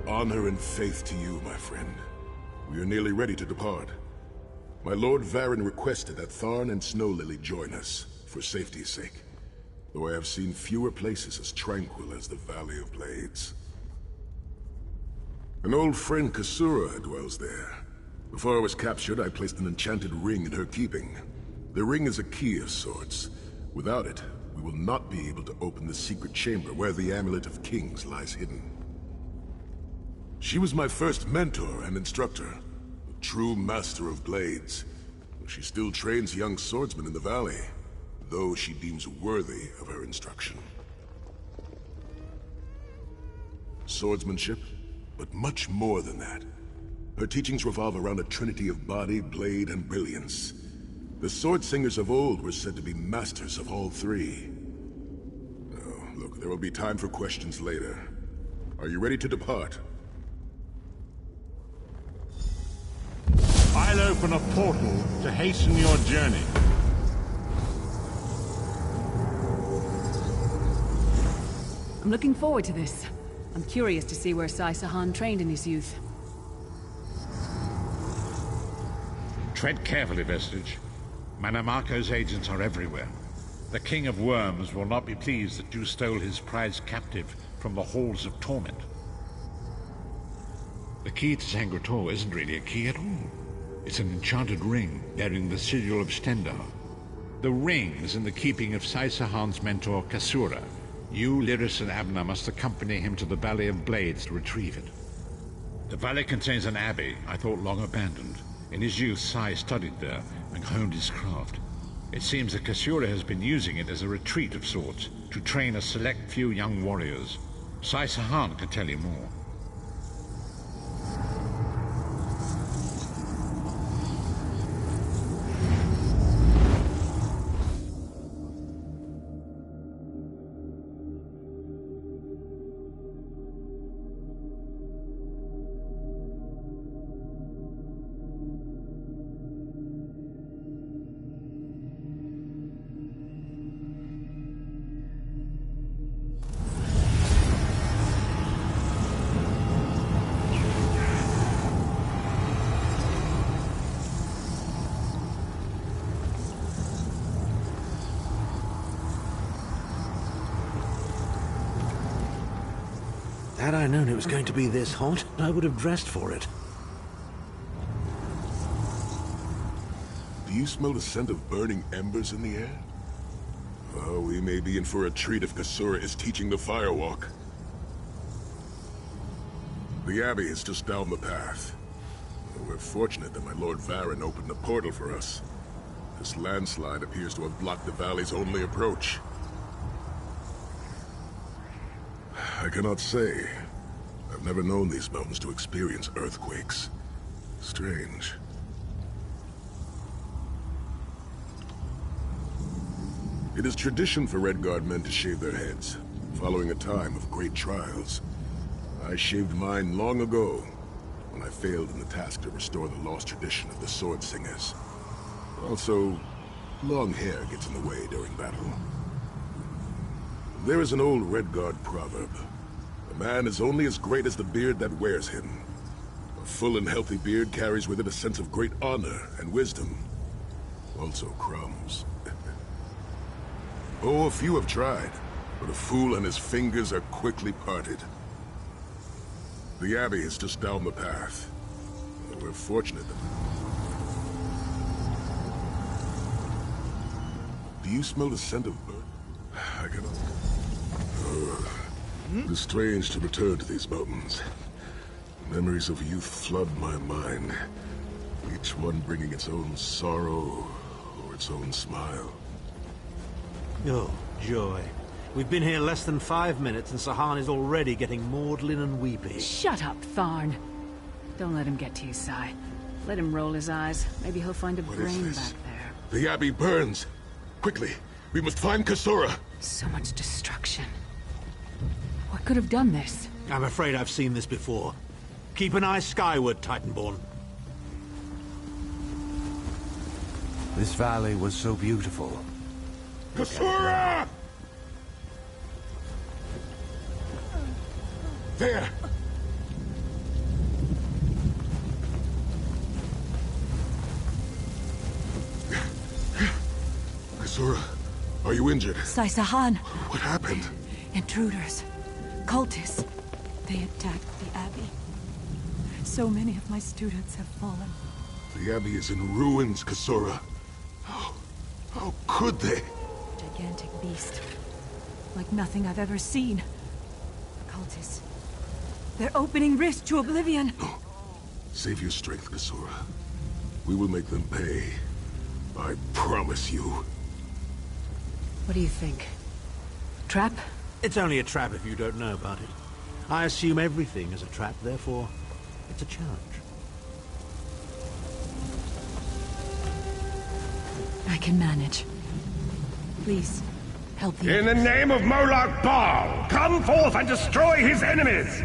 honor and faith to you, my friend. We are nearly ready to depart. My Lord Varen requested that Tharn and Snow Lily join us, for safety's sake. Though I have seen fewer places as tranquil as the Valley of Blades. An old friend, Kasura, dwells there. Before I was captured, I placed an enchanted ring in her keeping. The ring is a key of sorts. Without it, we will not be able to open the secret chamber where the Amulet of Kings lies hidden. She was my first mentor and instructor, a true master of blades. She still trains young swordsmen in the valley, though she deems worthy of her instruction. Swordsmanship, but much more than that. Her teachings revolve around a trinity of body, blade, and brilliance. The sword singers of old were said to be masters of all three. Oh, look, there will be time for questions later. Are you ready to depart? I'll open a portal to hasten your journey. I'm looking forward to this. I'm curious to see where Sai Sahan trained in his youth. Tread carefully, Vestige. Manamako's agents are everywhere. The King of Worms will not be pleased that you stole his prize captive from the Halls of Torment. The key to Zangrator isn't really a key at all. It's an enchanted ring bearing the sigil of Stendar. The ring is in the keeping of Sai Sahan's mentor, Kasura. You, Lyris, and Abner must accompany him to the Valley of Blades to retrieve it. The valley contains an abbey I thought long abandoned. In his youth, Sai studied there and honed his craft. It seems that Kasura has been using it as a retreat of sorts to train a select few young warriors. Sai Sahan can tell you more. Had I known it was going to be this hot, I would have dressed for it. Do you smell the scent of burning embers in the air? Oh, we may be in for a treat if Kasura is teaching the firewalk. The Abbey is just down the path. We're fortunate that my Lord Varen opened a portal for us. This landslide appears to have blocked the valley's only approach. I cannot say. I've never known these mountains to experience earthquakes. Strange. It is tradition for Redguard men to shave their heads, following a time of great trials. I shaved mine long ago, when I failed in the task to restore the lost tradition of the Sword Singers. Also, long hair gets in the way during battle. There is an old Redguard proverb. A man is only as great as the beard that wears him. A full and healthy beard carries with it a sense of great honor and wisdom. Also crumbs. Oh, a few have tried, but a fool and his fingers are quickly parted. The Abbey is just down the path. We're fortunate that... Do you smell the scent of bird? I cannot... It is strange to return to these mountains. Memories of youth flood my mind, each one bringing its own sorrow or its own smile. Oh, joy. We've been here less than 5 minutes and Sahan is already getting maudlin and weepy. Shut up, Tharn. Don't let him get to you, Sai. Let him roll his eyes. Maybe he'll find a brain back there. The Abbey burns! Quickly, we must find Kasura! So much destruction. What could have done this? I'm afraid I've seen this before. Keep an eye skyward, Titanborn. This valley was so beautiful. Kasura! There! you injured? Saisahan. What happened? Intruders. Cultists. They attacked the Abbey. So many of my students have fallen. The Abbey is in ruins, Kasura. How could they? Gigantic beast. Like nothing I've ever seen. Cultists. They're opening rifts to oblivion. No. Save your strength, Kasura. We will make them pay. I promise you. What do you think? Trap? It's only a trap if you don't know about it. I assume everything is a trap, therefore, it's a challenge. I can manage. Please, help the In the name of Molag Bal, come forth and destroy his enemies!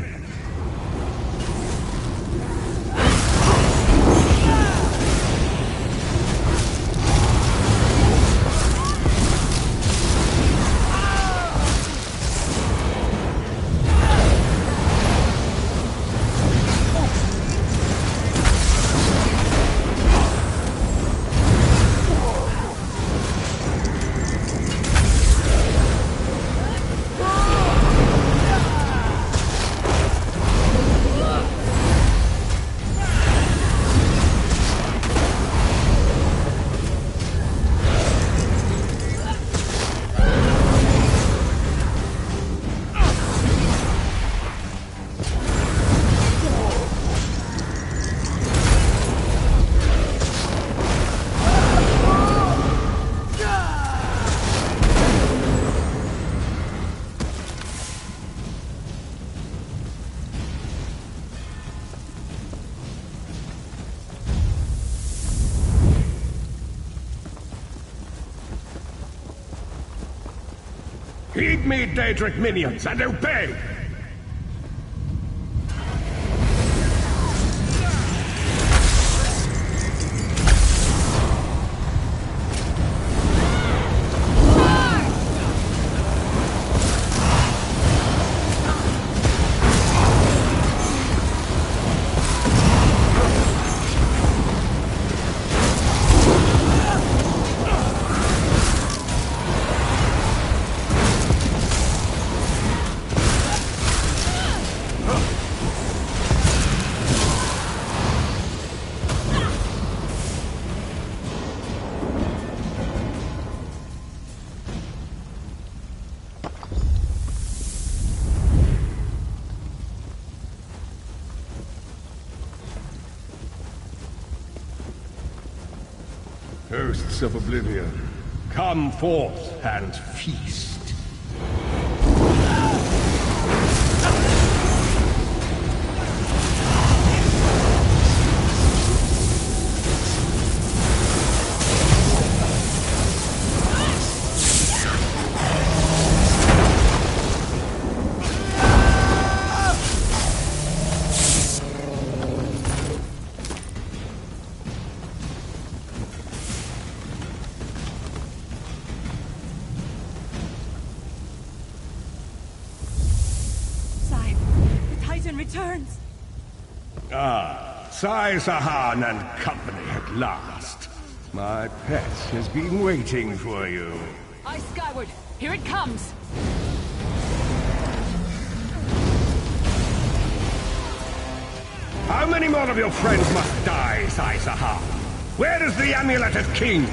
Heed me, Daedric minions, and obey! Hosts of Oblivion, come forth and feast. Returns. Saisahan and company at last. My pet has been waiting for you. Eye skyward. Here it comes. How many more of your friends must die, Saisahan? Where is the Amulet of Kings?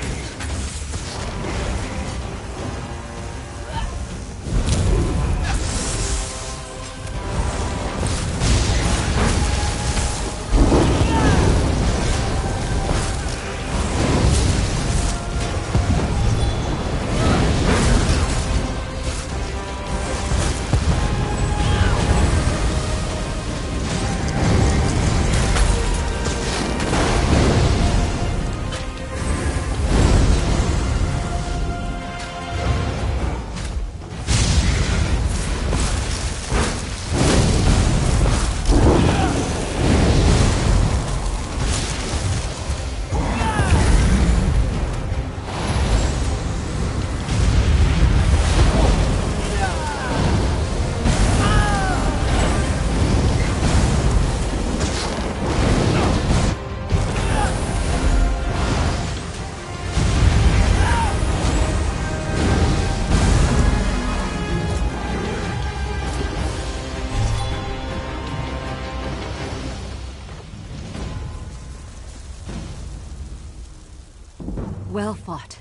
well fought.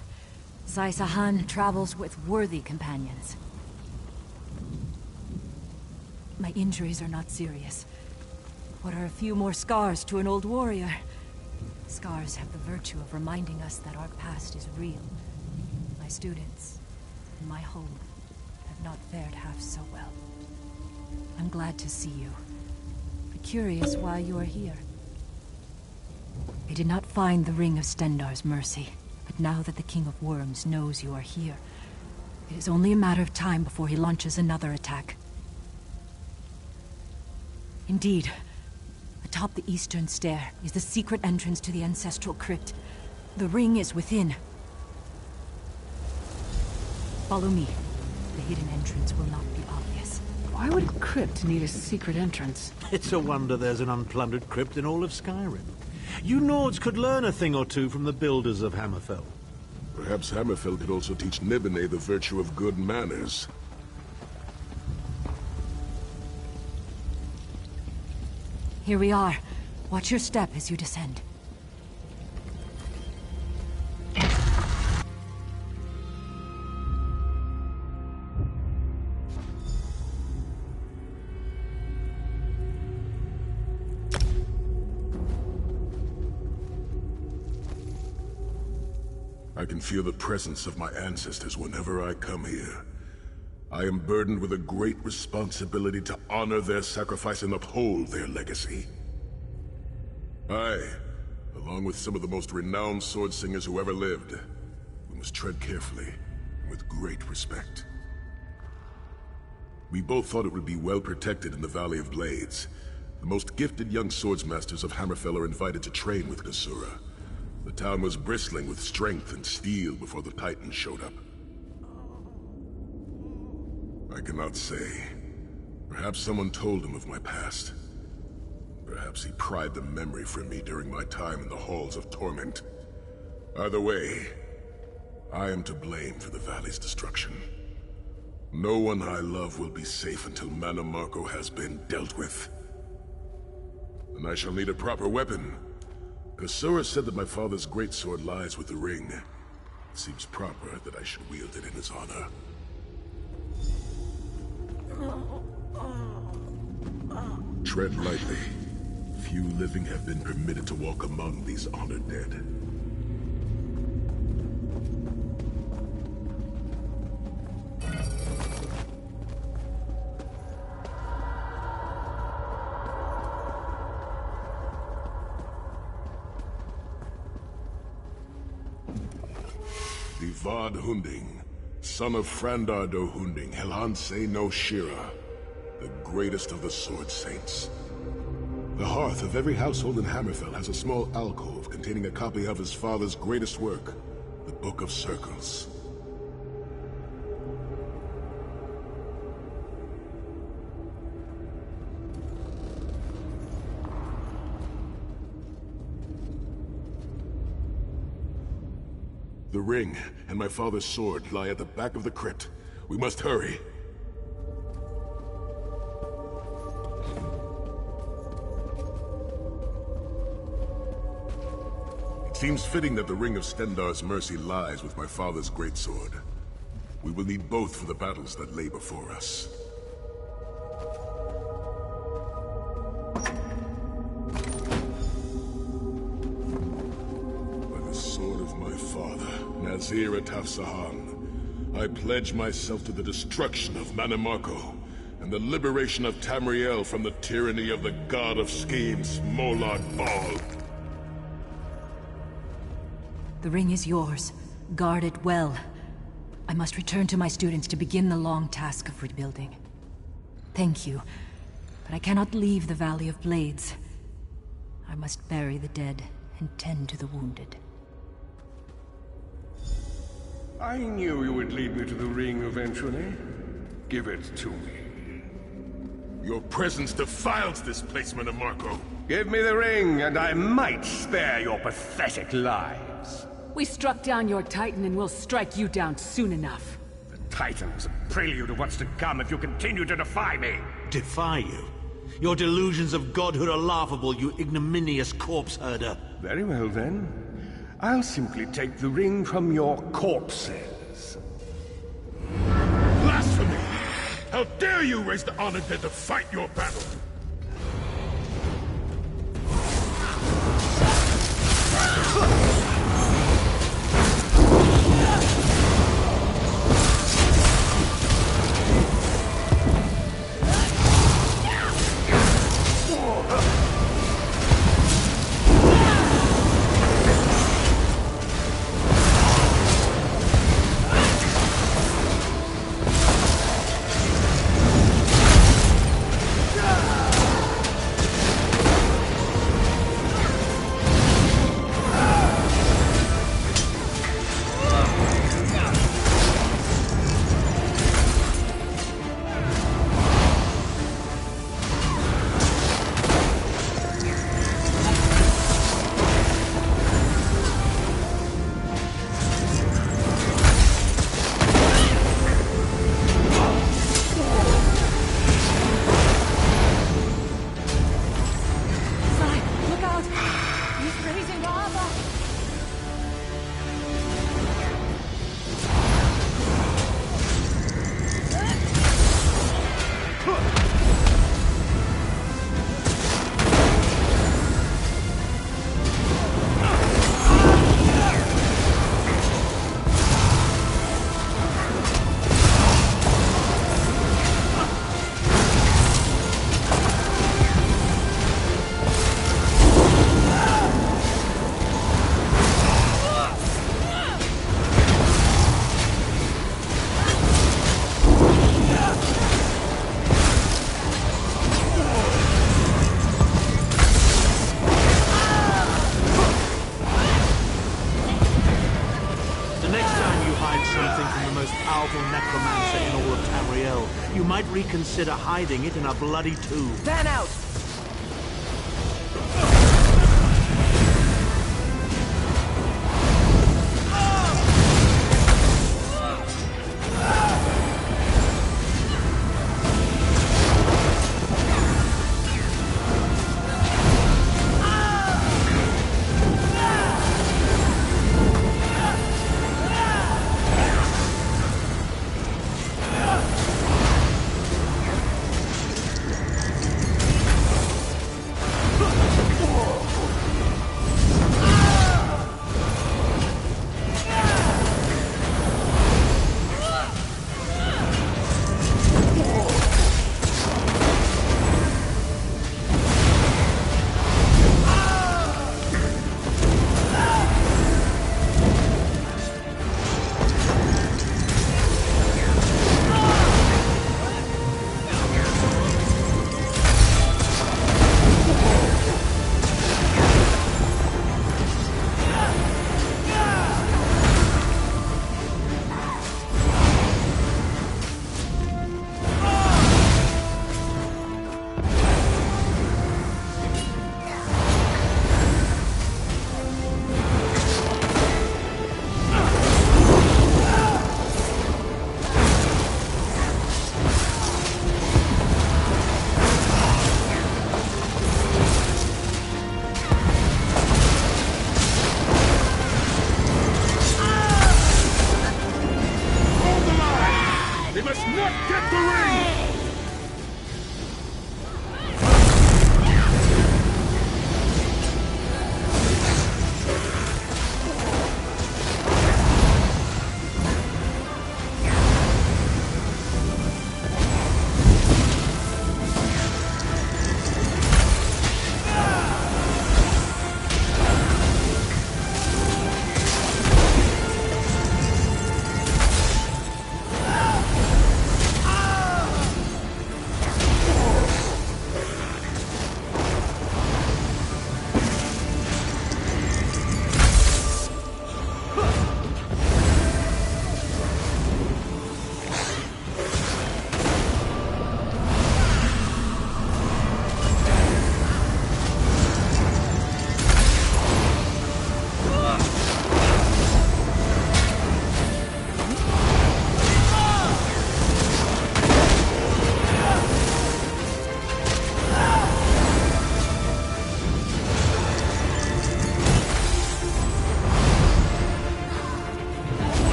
Sai-Sahan travels with worthy companions. My injuries are not serious. What are a few more scars to an old warrior? Scars have the virtue of reminding us that our past is real. My students, and my home, have not fared half so well. I'm glad to see you, but curious why you are here. I did not find the Ring of Stendarr's mercy, but now that the King of Worms knows you are here, it is only a matter of time before he launches another attack. Indeed, atop the eastern stair is the secret entrance to the ancestral crypt. The ring is within. Follow me. The hidden entrance will not be obvious. Why would a crypt need a secret entrance? It's a wonder there's an unplundered crypt in all of Skyrim. You Nords could learn a thing or two from the builders of Hammerfell. Perhaps Hammerfell could also teach Nibene the virtue of good manners. Here we are. Watch your step as you descend. I can feel the presence of my ancestors whenever I come here. I am burdened with a great responsibility to honor their sacrifice and uphold their legacy. I, along with some of the most renowned sword singers who ever lived, we must tread carefully and with great respect. We both thought it would be well protected in the Valley of Blades. The most gifted young swordsmasters of Hammerfell are invited to train with Kasura. The town was bristling with strength and steel before the Titans showed up. I cannot say. Perhaps someone told him of my past. Perhaps he pried the memory from me during my time in the Halls of Torment. Either way, I am to blame for the valley's destruction. No one I love will be safe until Mana Marco has been dealt with. And I shall need a proper weapon. Kasura said that my father's greatsword lies with the ring. It seems proper that I should wield it in his honor. Tread lightly. Few living have been permitted to walk among these honored dead. The Vad Hunding, son of Frandar do Hunding, Helhanse no Shira, the greatest of the Sword Saints. The hearth of every household in Hammerfell has a small alcove containing a copy of his father's greatest work, the Book of Circles. The ring and my father's sword lie at the back of the crypt. We must hurry. It seems fitting that the Ring of Stendarr's mercy lies with my father's greatsword. We will need both for the battles that lay before us. By the sword of my father, Nazir Ataf-Sahan, I pledge myself to the destruction of Mana Marco and the liberation of Tamriel from the tyranny of the god of schemes, Molad Bal. The ring is yours. Guard it well. I must return to my students to begin the long task of rebuilding. Thank you, but I cannot leave the Valley of Blades. I must bury the dead and tend to the wounded. I knew you would lead me to the ring eventually. Give it to me. Your presence defiles this place, Mana Marco. Give me the ring, and I might spare your pathetic lives. We struck down your Titan and we'll strike you down soon enough. The Titan was a prelude of what's to come if you continue to defy me. Defy you? Your delusions of godhood are laughable, you ignominious corpse herder. Very well then. I'll simply take the ring from your corpses. Blasphemy! How dare you raise the honored dead to fight your battle! Reconsider hiding it in a bloody tomb. Fan out!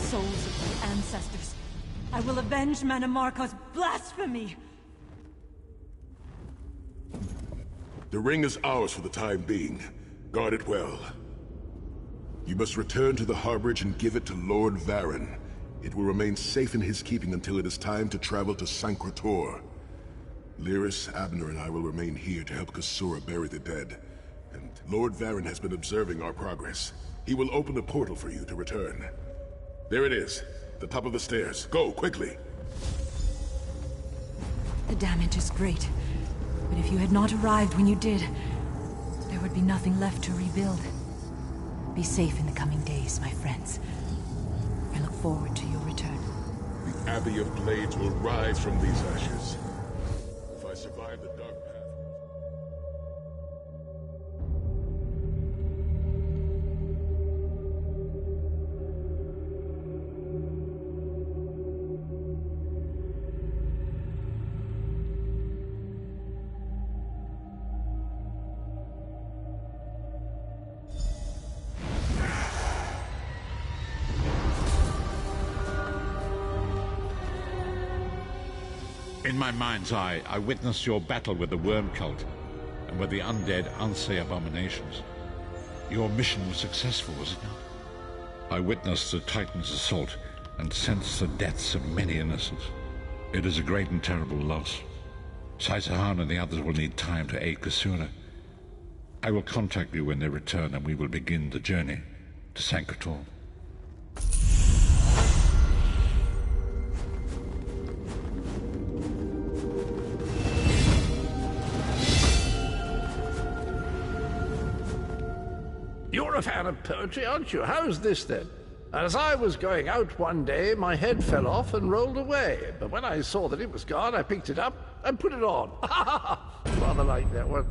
souls of my ancestors. I will avenge Manamarco's blasphemy! The ring is ours for the time being. Guard it well. You must return to the harborage and give it to Lord Varen. It will remain safe in his keeping until it is time to travel to Sancretor. Lyris, Abner, and I will remain here to help Kasura bury the dead. And Lord Varen has been observing our progress. He will open a portal for you to return. There it is, the top of the stairs. Go, quickly! The damage is great, but if you had not arrived when you did, there would be nothing left to rebuild. Be safe in the coming days, my friends. I look forward to your return. The Abbey of Blades will rise from these ashes. If I survive the dark path... In my mind's eye, I witnessed your battle with the worm cult and with the undead Unsay abominations. Your mission was successful, was it not? I witnessed the Titan's assault and sensed the deaths of many innocents. It is a great and terrible loss. Saisahan and the others will need time to aid Kasura. I will contact you when they return and we will begin the journey to Sancretor. You're a fan of poetry, aren't you? How's this, then? As I was going out one day, my head fell off and rolled away. But when I saw that it was gone, I picked it up and put it on. Rather like that one.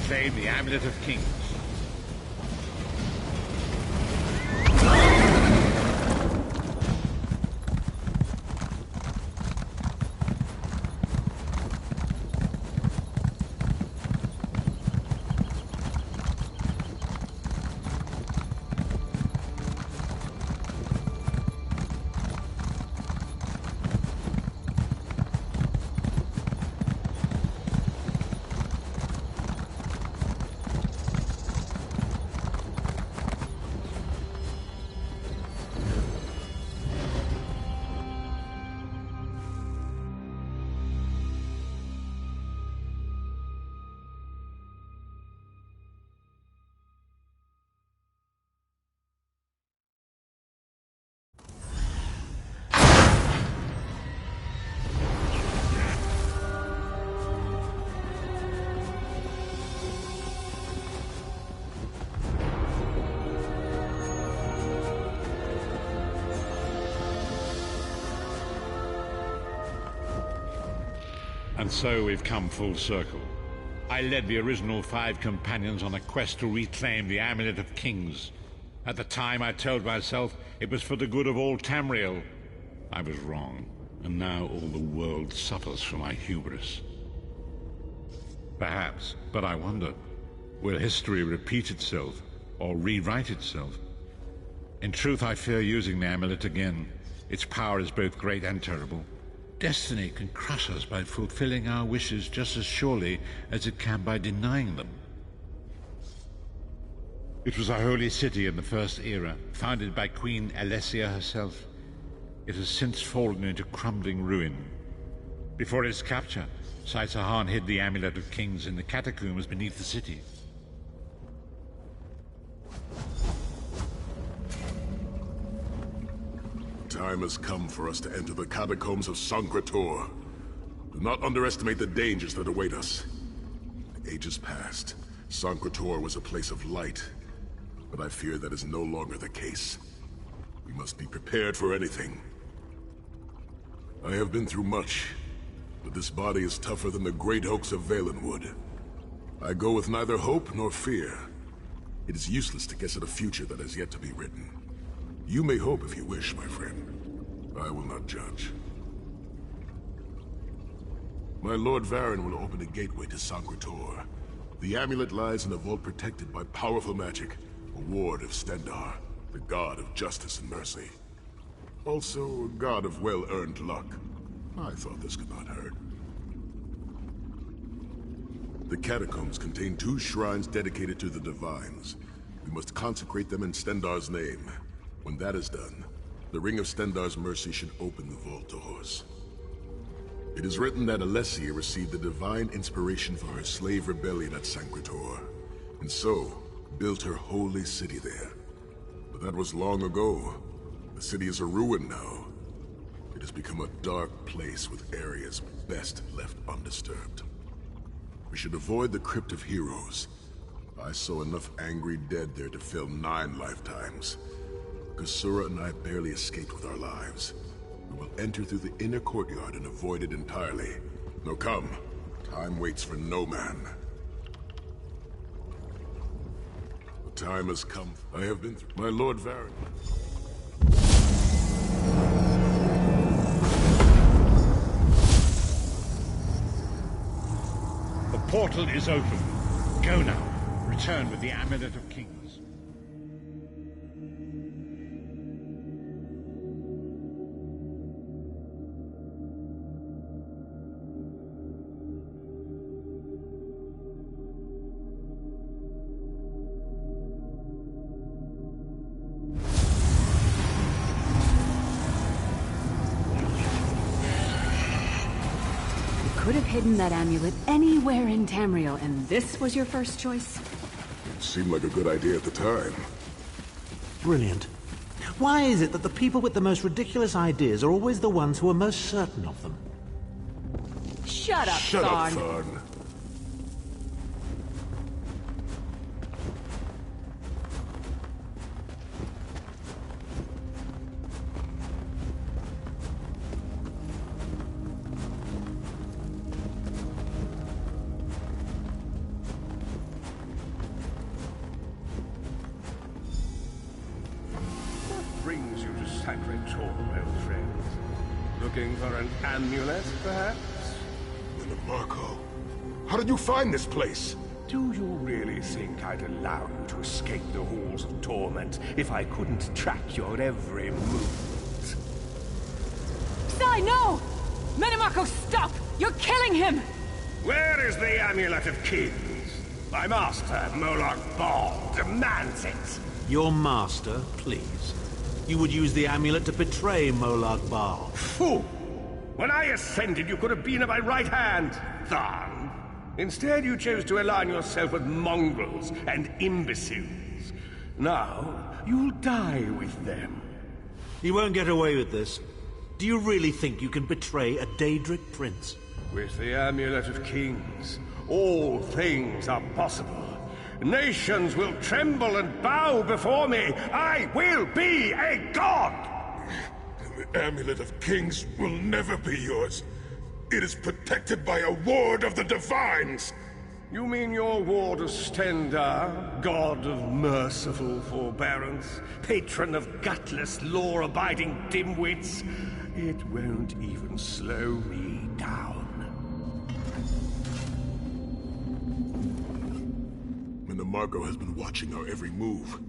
reclaim the Amulet of Kings. And so we've come full circle. I led the original 5 companions on a quest to reclaim the Amulet of Kings. At the time, I told myself it was for the good of all Tamriel. I was wrong, and now all the world suffers from my hubris. Perhaps, but I wonder, will history repeat itself, or rewrite itself? In truth, I fear using the amulet again. Its power is both great and terrible. Destiny can crush us by fulfilling our wishes just as surely as it can by denying them. It was a holy city in the First Era, founded by Queen Alessia herself. It has since fallen into crumbling ruin. Before its capture, Saisahan hid the Amulet of Kings in the catacombs beneath the city. Time has come for us to enter the catacombs of Sancretor. Do not underestimate the dangers that await us. In ages past, Sancretor was a place of light, but I fear that is no longer the case. We must be prepared for anything. I have been through much, but this body is tougher than the great oaks of Valenwood. I go with neither hope nor fear. It is useless to guess at a future that has yet to be written. You may hope if you wish, my friend. I will not judge. My Lord Varen will open a gateway to Sancretor. The amulet lies in a vault protected by powerful magic, a ward of Stendarr, the god of justice and mercy. Also, a god of well-earned luck. I thought this could not hurt. The catacombs contain 2 shrines dedicated to the divines. We must consecrate them in Stendarr's name. When that is done, the Ring of Stendarr's mercy should open the vault doors. It is written that Alessia received the divine inspiration for her slave rebellion at Sancretor, and so built her holy city there. But that was long ago. The city is a ruin now. It has become a dark place with areas best left undisturbed. We should avoid the Crypt of Heroes. I saw enough angry dead there to fill 9 lifetimes. Kasura and I barely escaped with our lives. We will enter through the inner courtyard and avoid it entirely. Now come. Time waits for no man. The time has come. I have been through. My Lord Varen. The portal is open. Go now. Return with the Amulet of Kings. Could have hidden that amulet anywhere in Tamriel, and this was your first choice? It seemed like a good idea at the time. Brilliant. Why is it that the people with the most ridiculous ideas are always the ones who are most certain of them? Shut up, Shut up, Tharn. Tharn. sacred tool, old friends. Looking for an amulet, perhaps? Marco, how did you find this place? Do you really think I'd allow you to escape the halls of torment if I couldn't track your every move? Sai, no! Menimarco, stop! You're killing him! Where is the Amulet of Kings? My master, Moloch Ball, demands it. Your master, please. You would use the amulet to betray Moloch Baal. Fool! When I ascended, you could have been at my right hand, Tharn. Instead, you chose to align yourself with mongrels and imbeciles. Now, you'll die with them. You won't get away with this. Do you really think you can betray a Daedric prince? With the Amulet of Kings, all things are possible. Nations will tremble and bow before me. I will be a god! The Amulet of Kings will never be yours. It is protected by a ward of the Divines! You mean your ward of Stendar, god of merciful forbearance, patron of gutless, law-abiding dimwits? It won't even slow me down. Menimarco has been watching our every move.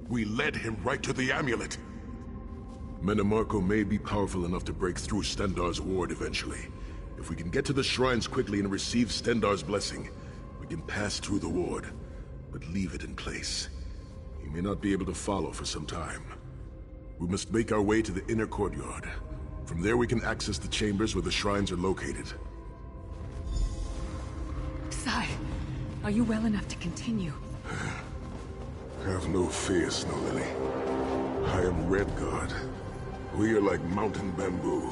We led him right to the amulet. Menimarco may be powerful enough to break through Stendar's ward eventually. If we can get to the shrines quickly and receive Stendar's blessing, we can pass through the ward, but leave it in place. He may not be able to follow for some time. We must make our way to the inner courtyard. From there we can access the chambers where the shrines are located. Sai, are you well enough to continue? Have no fear, Snow Lily. I am Redguard. We are like mountain bamboo.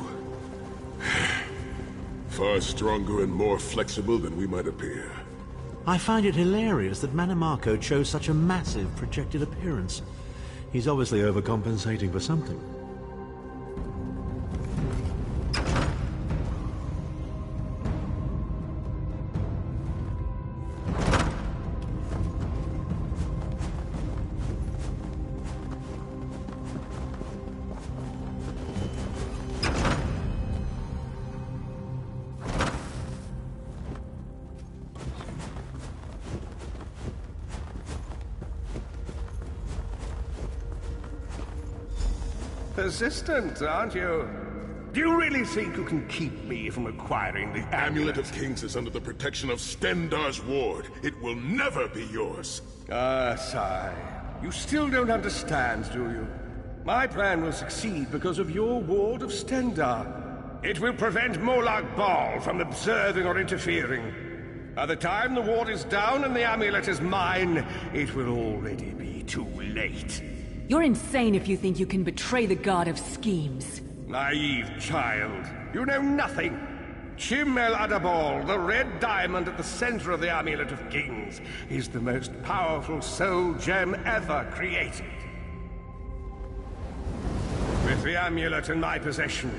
Far stronger and more flexible than we might appear. I find it hilarious that Menimarco chose such a massive projected appearance. He's obviously overcompensating for something. Persistent, aren't you? Do you really think you can keep me from acquiring the Amulet of Kings is under the protection of Stendar's ward. It will never be yours. Ah, Sai. You still don't understand, do you? My plan will succeed because of your ward of Stendar. It will prevent Moloch Ball from observing or interfering. By the time the ward is down and the amulet is mine, it will already be too late. You're insane if you think you can betray the god of schemes. Naive child. You know nothing. Chim El Adabal, the red diamond at the center of the Amulet of Kings, is the most powerful soul gem ever created. With the amulet in my possession,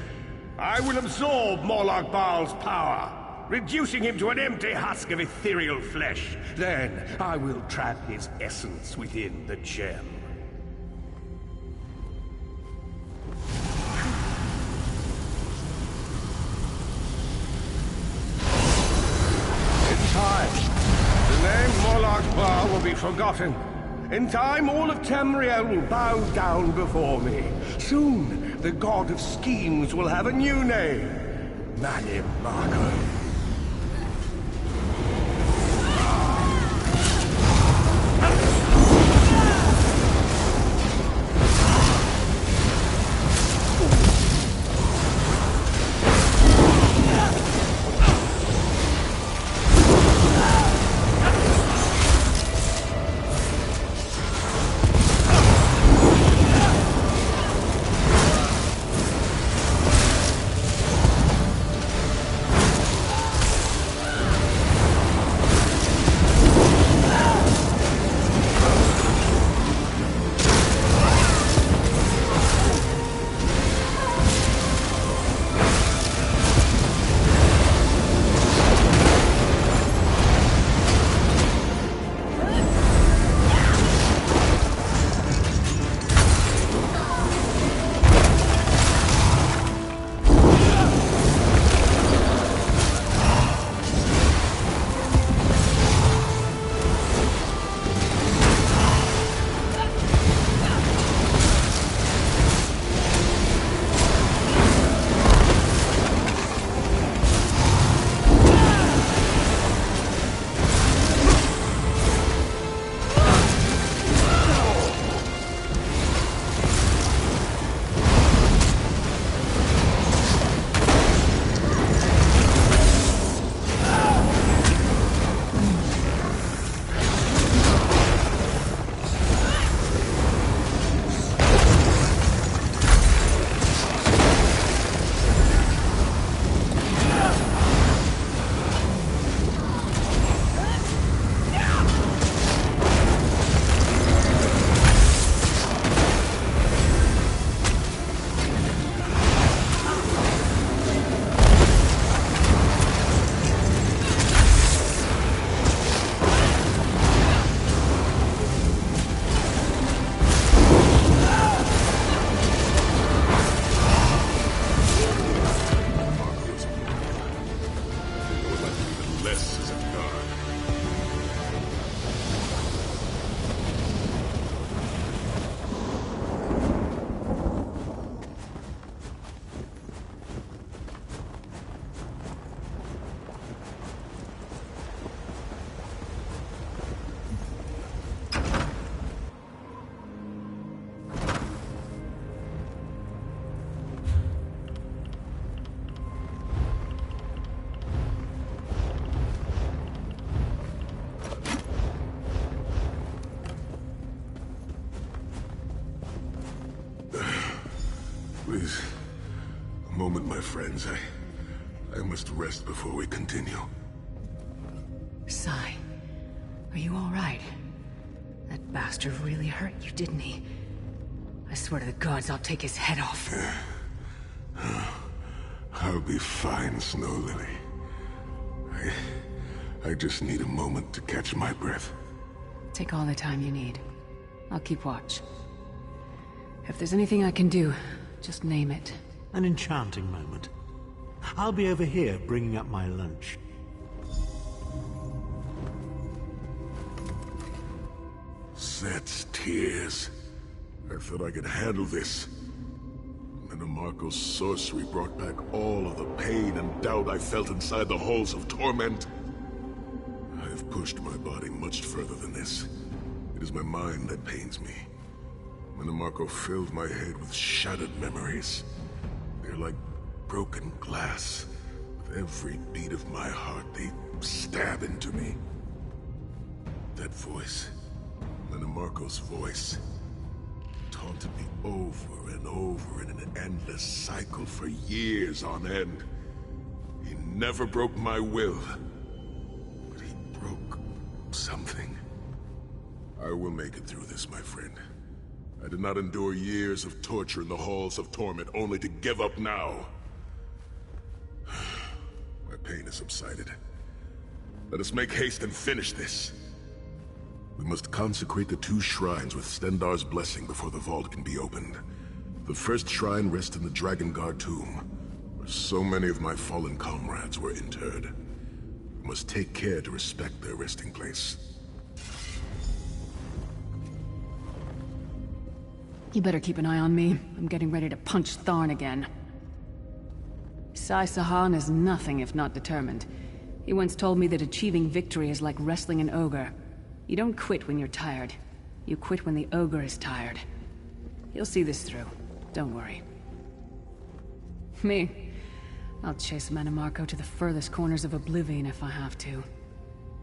I will absorb Moloch Baal's power, reducing him to an empty husk of ethereal flesh. Then I will trap his essence within the gem. The name Moloch Baal will be forgotten. In time, all of Tamriel will bow down before me. Soon, the god of schemes will have a new name. Menimarco. Please, a moment, my friends. I must rest before we continue. Sai, are you all right? That bastard really hurt you, didn't he? I swear to the gods, I'll take his head off. I'll be fine, Snow Lily. I just need a moment to catch my breath. Take all the time you need. I'll keep watch. If there's anything I can do, just name it. An enchanting moment. I'll be over here bringing up my lunch. Set's tears. I thought I could handle this. Marco's sorcery brought back all of the pain and doubt I felt inside the halls of torment. I have pushed my body much further than this. It is my mind that pains me. Marco filled my head with shattered memories. They're like broken glass. With every beat of my heart, they stab into me. That voice, Marco's voice, taunted me over and over in an endless cycle for years on end. He never broke my will, but he broke something. I will make it through this, my friend. I did not endure years of torture in the halls of torment only to give up now. My pain has subsided. Let us make haste and finish this. We must consecrate the 2 shrines with Stendarr's blessing before the vault can be opened. The first shrine rests in the Dragon Guard tomb, where so many of my fallen comrades were interred. We must take care to respect their resting place. You better keep an eye on me. I'm getting ready to punch Tharn again. Sai Sahan is nothing if not determined. He once told me that achieving victory is like wrestling an ogre. You don't quit when you're tired. You quit when the ogre is tired. He'll see this through. Don't worry. Me? I'll chase Marco to the furthest corners of Oblivion if I have to.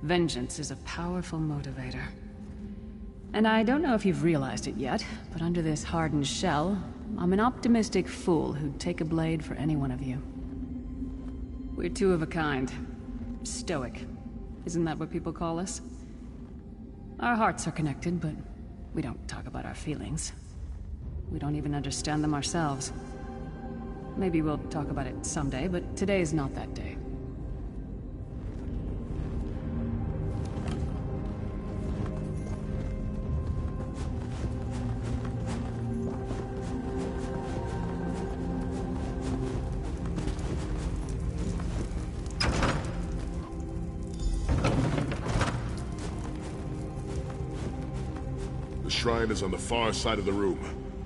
Vengeance is a powerful motivator. And I don't know if you've realized it yet, but under this hardened shell, I'm an optimistic fool who'd take a blade for any one of you. We're 2 of a kind. Stoic. Isn't that what people call us? Our hearts are connected, but we don't talk about our feelings. We don't even understand them ourselves. Maybe we'll talk about it someday, but today is not that day. The shrine is on the far side of the room.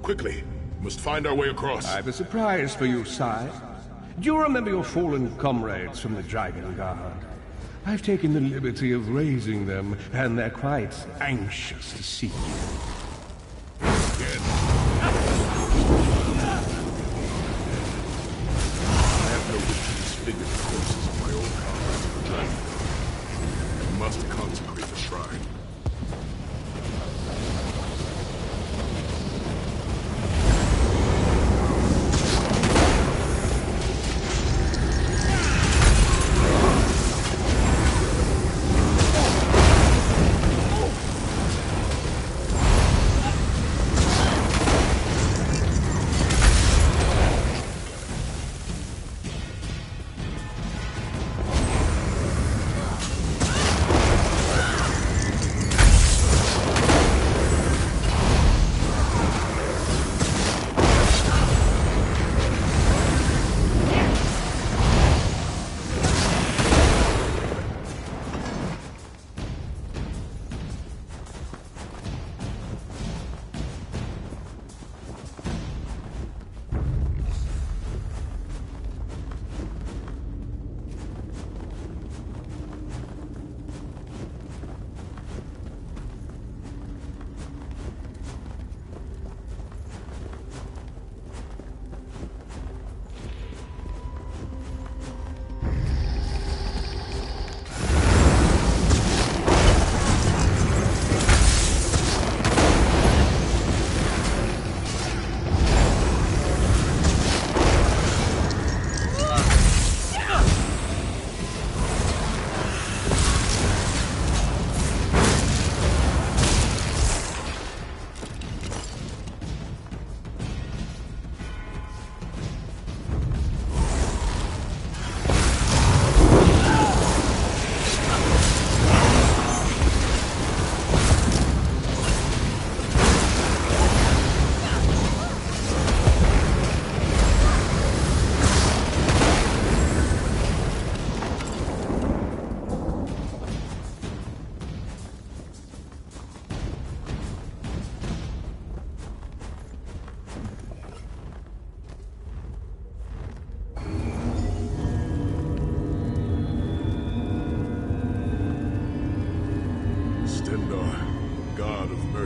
Quickly, we must find our way across. I've a surprise for you, Sai. Do you remember your fallen comrades from the Dragon Guard? I've taken the liberty of raising them, and they're quite anxious to see you. Again. I have no wish to disfigure the corpses of my old comrades of the Dragon Guard. We must consecrate the shrine.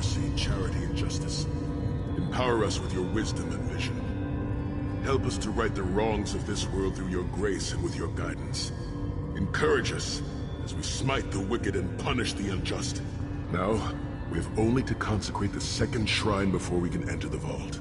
mercy, charity, and justice. Empower us with your wisdom and vision. Help us to right the wrongs of this world through your grace and with your guidance. Encourage us as we smite the wicked and punish the unjust. Now, we have only to consecrate the second shrine before we can enter the vault.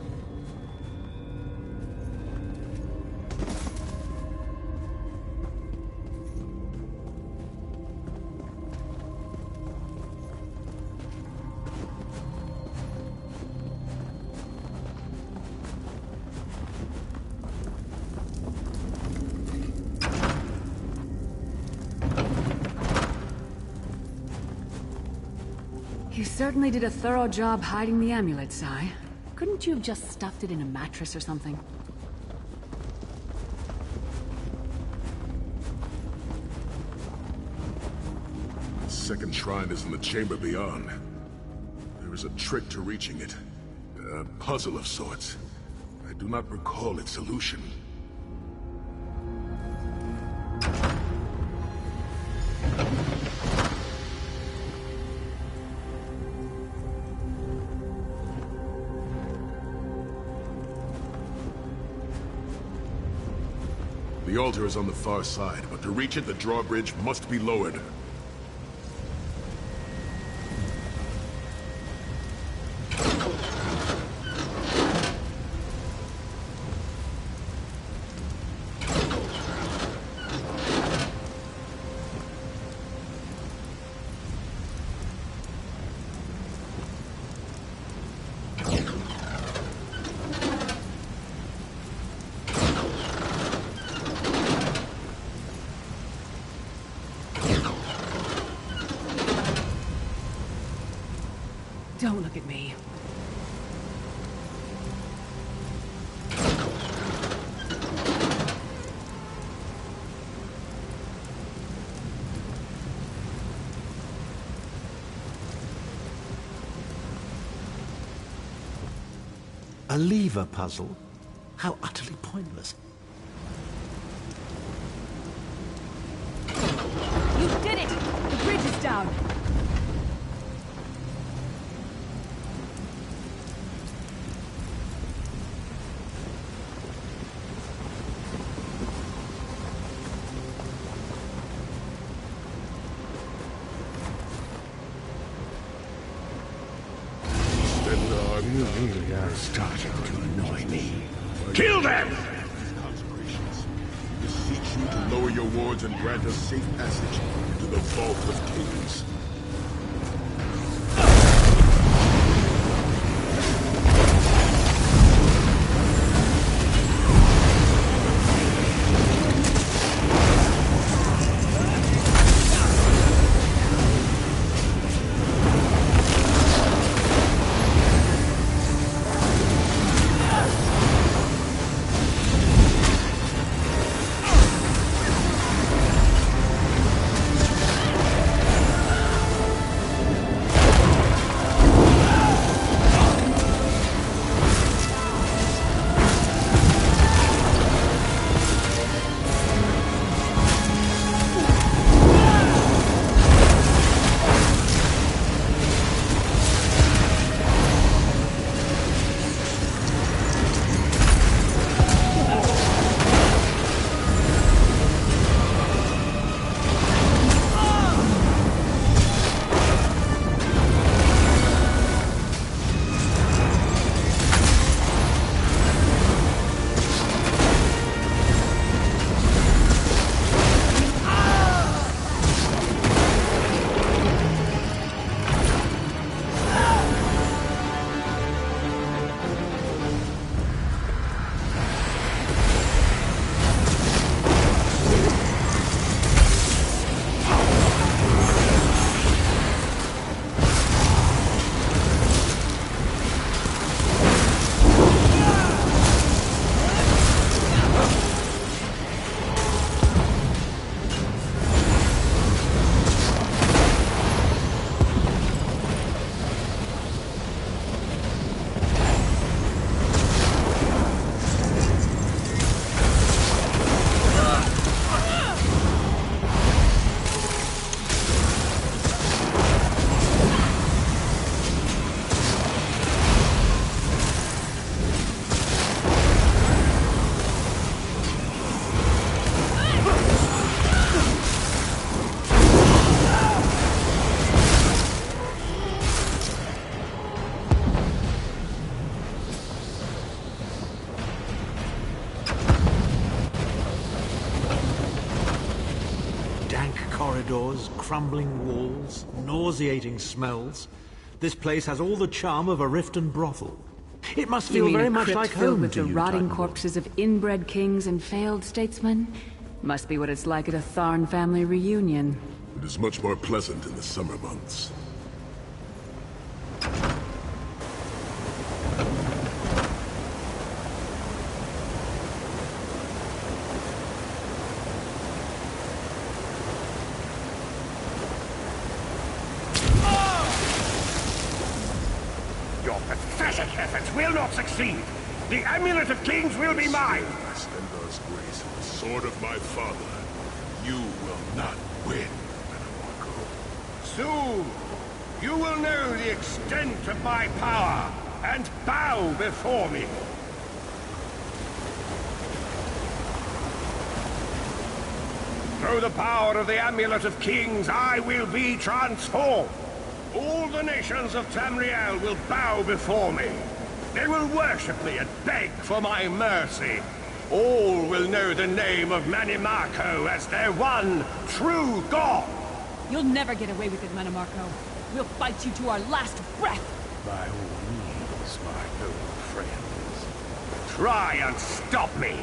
You certainly did a thorough job hiding the amulet, Sai. Couldn't you have just stuffed it in a mattress or something? The second shrine is in the chamber beyond. There is a trick to reaching it. A puzzle of sorts. I do not recall its solution. The altar is on the far side, but to reach it, the drawbridge must be lowered. Don't look at me. A lever puzzle? How utterly pointless. You did it! The bridge is down! You really are starting to annoy me. Kill them! Consecrations. We beseech you to lower your wards and grant us safe passage into the Vault of Kings. corridors, crumbling walls, nauseating smells. This place has all the charm of a Riften brothel. It must You feel mean very a much crypt like filled home with to the you, rotting Titanfall. corpses of inbred kings and failed statesmen? Must be what it's like at a Tharn family reunion. It is much more pleasant in the summer months. Your pathetic efforts will not succeed. The Amulet of Kings will be mine. By Stendar's grace and the sword of my father, you will not win, Marco. Soon, you will know the extent of my power and bow before me. Through the power of the Amulet of Kings, I will be transformed. All the nations of Tamriel will bow before me. They will worship me and beg for my mercy. All will know the name of Manimarco as their one true god. You'll never get away with it, Manimarco. We'll fight you to our last breath. By all means, my old friends. Try and stop me.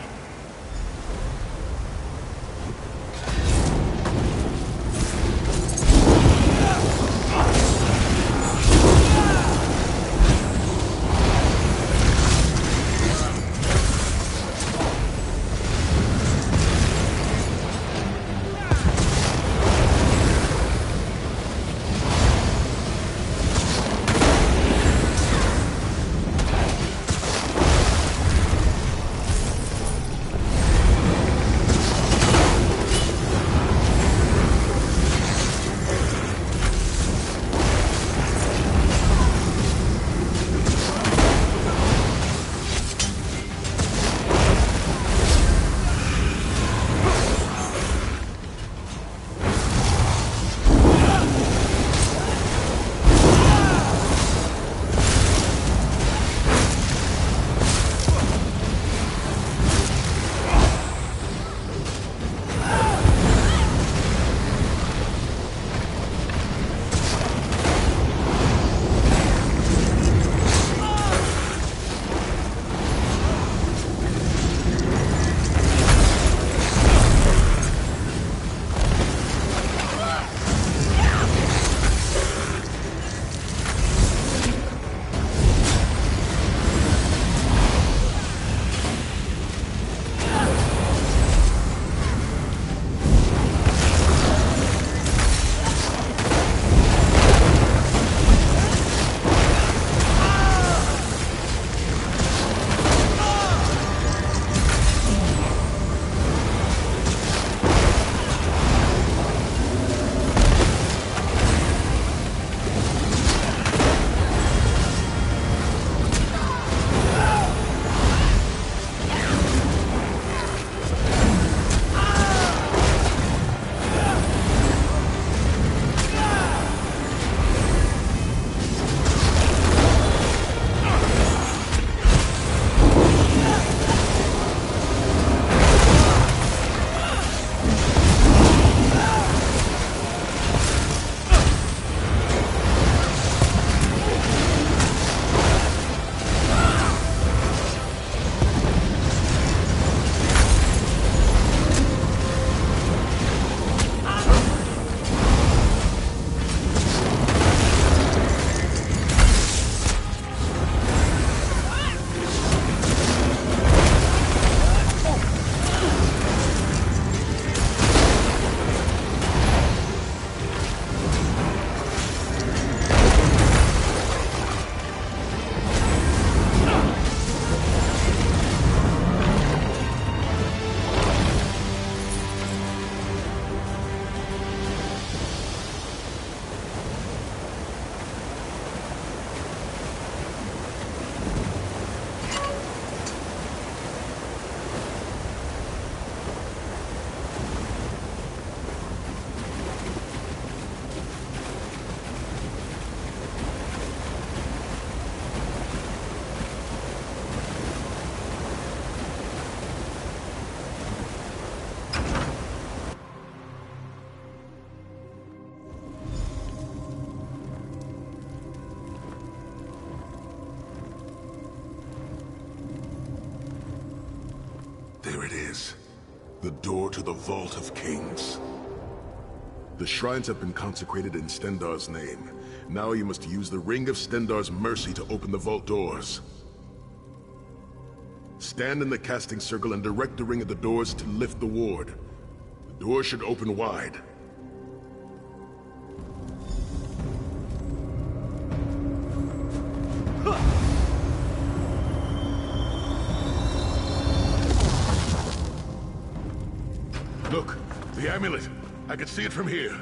There it is. The door to the Vault of Kings. The shrines have been consecrated in Stendarr's name. Now you must use the Ring of Stendarr's mercy to open the vault doors. Stand in the casting circle and direct the ring at the doors to lift the ward. The door should open wide. Look, the amulet. I can see it from here.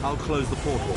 I'll close the portal.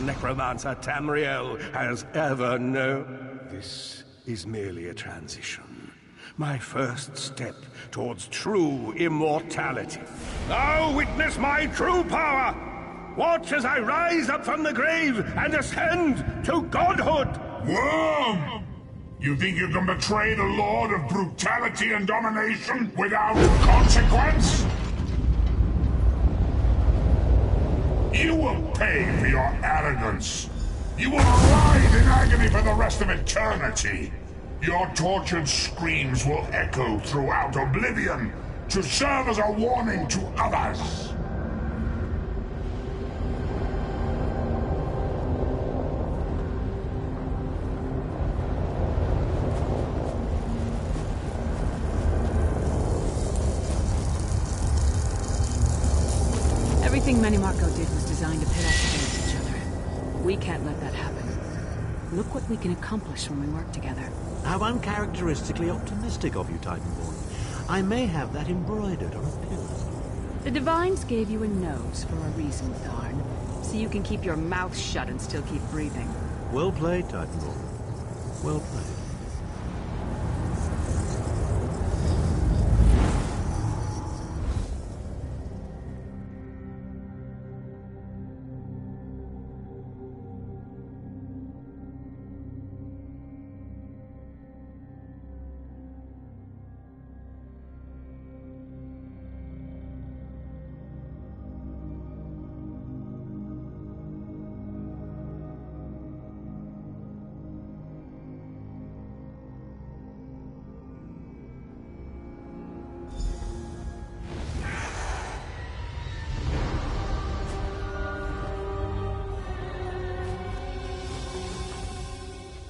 Necromancer Tamriel has ever known. This is merely a transition. My first step towards true immortality. Now witness my true power! Watch as I rise up from the grave and ascend to godhood! Worm! You think you can betray the Lord of Brutality and Domination without consequence? You will pay for your arrogance. You will writhe in agony for the rest of eternity. Your tortured screams will echo throughout oblivion to serve as a warning to others. Everything Manimarco did was designed to pit us against each other. We can't let that happen. Look what we can accomplish when we work together. How uncharacteristically optimistic of you, Titanborn. I may have that embroidered on a pillar. The Divines gave you a nose for a reason, Tharn. So you can keep your mouth shut and still keep breathing. Well played, Titanborn. Well played.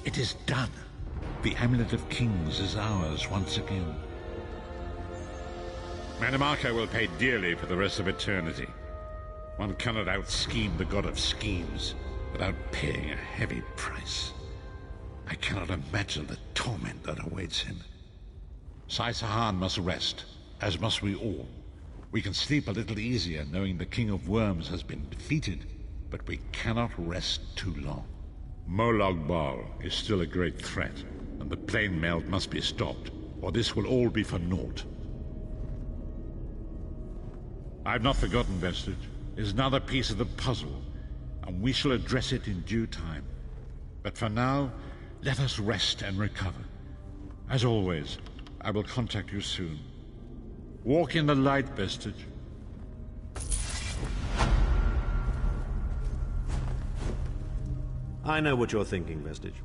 It is done. The Amulet of Kings is ours once again. Manimarco will pay dearly for the rest of eternity. One cannot out-scheme the god of schemes without paying a heavy price. I cannot imagine the torment that awaits him. Sai-Sahan must rest, as must we all. We can sleep a little easier knowing the King of Worms has been defeated, but we cannot rest too long. Molag Bal is still a great threat, and the plane melt must be stopped, or this will all be for naught. I've not forgotten, Vestige. It is another piece of the puzzle, and we shall address it in due time. But for now, let us rest and recover. As always, I will contact you soon. Walk in the light, Vestige. I know what you're thinking, Vestige.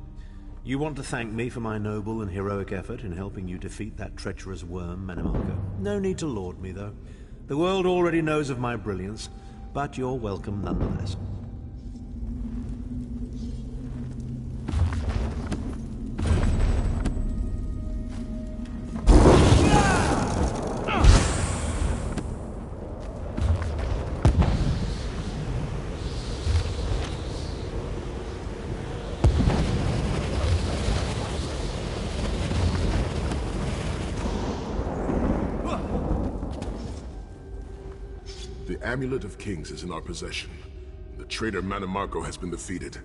You want to thank me for my noble and heroic effort in helping you defeat that treacherous worm, Manimarco. No need to laud me, though. The world already knows of my brilliance, but you're welcome nonetheless. The Amulet of Kings is in our possession. The traitor Manimarco has been defeated.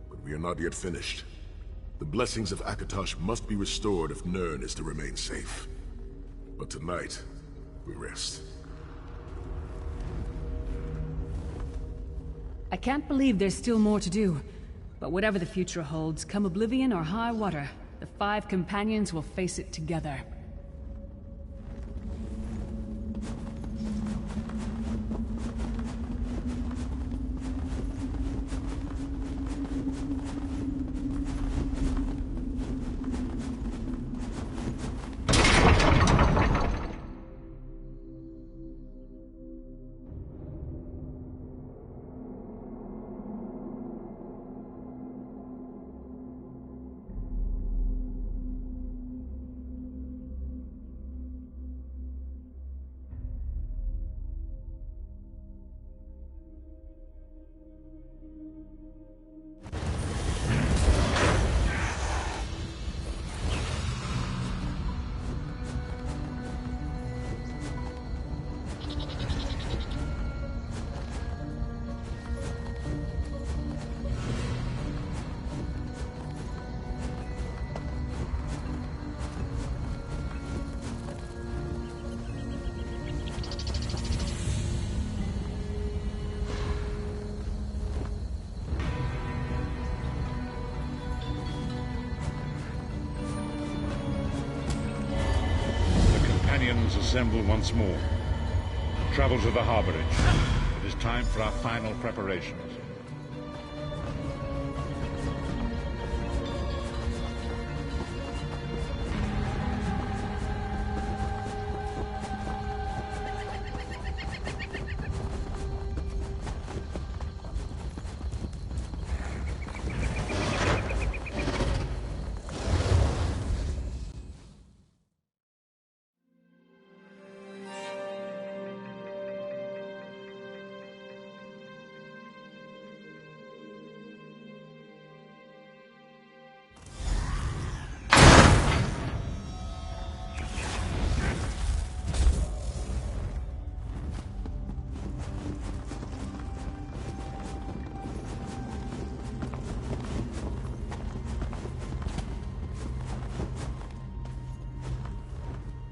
But we are not yet finished. The blessings of Akatosh must be restored if Nirn is to remain safe. But tonight, we rest. I can't believe there's still more to do. But whatever the future holds, come oblivion or high water, the 5 companions will face it together. assemble once more. Travel to the harborage. It is time for our final preparations.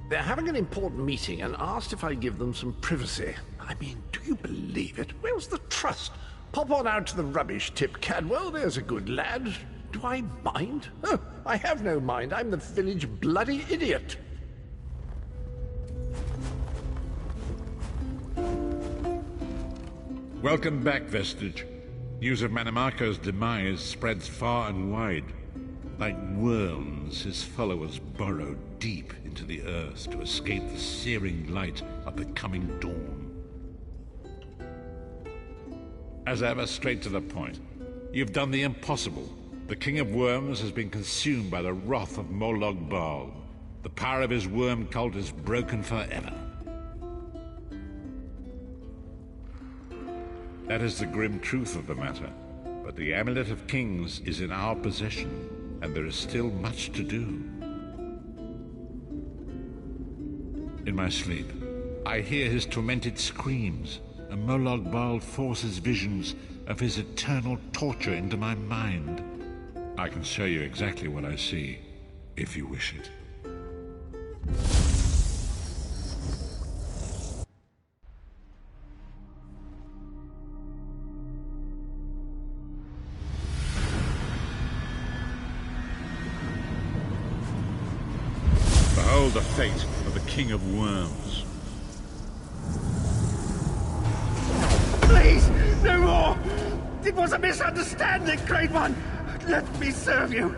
They're having an important meeting and asked if I give them some privacy. I mean, do you believe it? Where's the trust? Pop on out to the rubbish tip, Cadwell. There's a good lad. Do I mind? Oh, I have no mind. I'm the village bloody idiot. Welcome back, Vestige. News of Manimarco's demise spreads far and wide. Like worms, his followers burrow deep into the earth to escape the searing light of the coming dawn. As ever, straight to the point. You've done the impossible. The King of Worms has been consumed by the wrath of Molag Bal. The power of his worm cult is broken forever. That is the grim truth of the matter. But the Amulet of Kings is in our possession. And there is still much to do. In my sleep, I hear his tormented screams, and Molag Bal forces visions of his eternal torture into my mind. I can show you exactly what I see, if you wish it. The fate of the King of Worms. Please, no more! It was a misunderstanding, Great One! Let me serve you!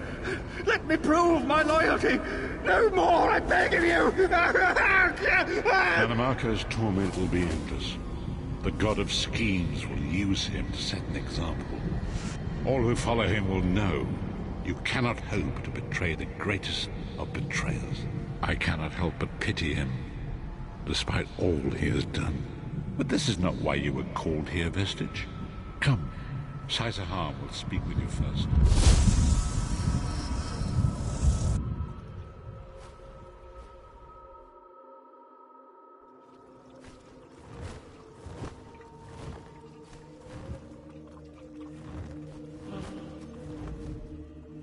Let me prove my loyalty! No more, I beg of you! Manimarco's torment will be endless. The god of schemes will use him to set an example. All who follow him will know you cannot hope to betray the greatest of betrayers. I cannot help but pity him, despite all he has done. But this is not why you were called here, Vestige. Come, Saisahar will speak with you first.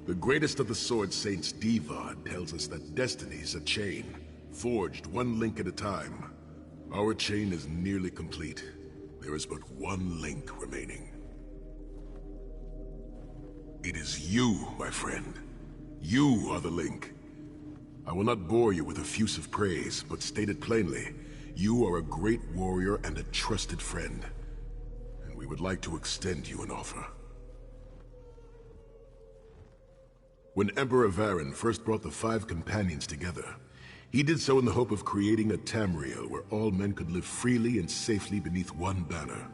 The greatest of the Sword Saints, Divad, tells us that destiny's a chain, forged one link at a time. Our chain is nearly complete. There is but one link remaining. It is you, my friend. You are the link. I will not bore you with effusive praise, but state it plainly. You are a great warrior and a trusted friend. And we would like to extend you an offer. When Emperor Varen first brought the 5 companions together, he did so in the hope of creating a Tamriel where all men could live freely and safely beneath one banner.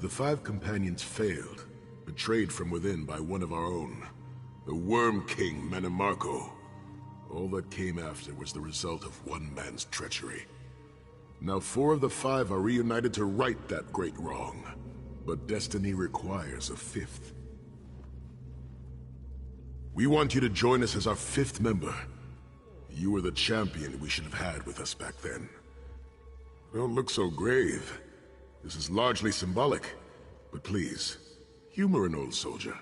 The 5 companions failed, betrayed from within by one of our own, the Worm King Manimarco. All that came after was the result of one man's treachery. Now 4 of the 5 are reunited to right that great wrong, but destiny requires a 5th. We want you to join us as our 5th member. You were the champion we should have had with us back then. Don't look so grave. This is largely symbolic, but please, humor an old soldier.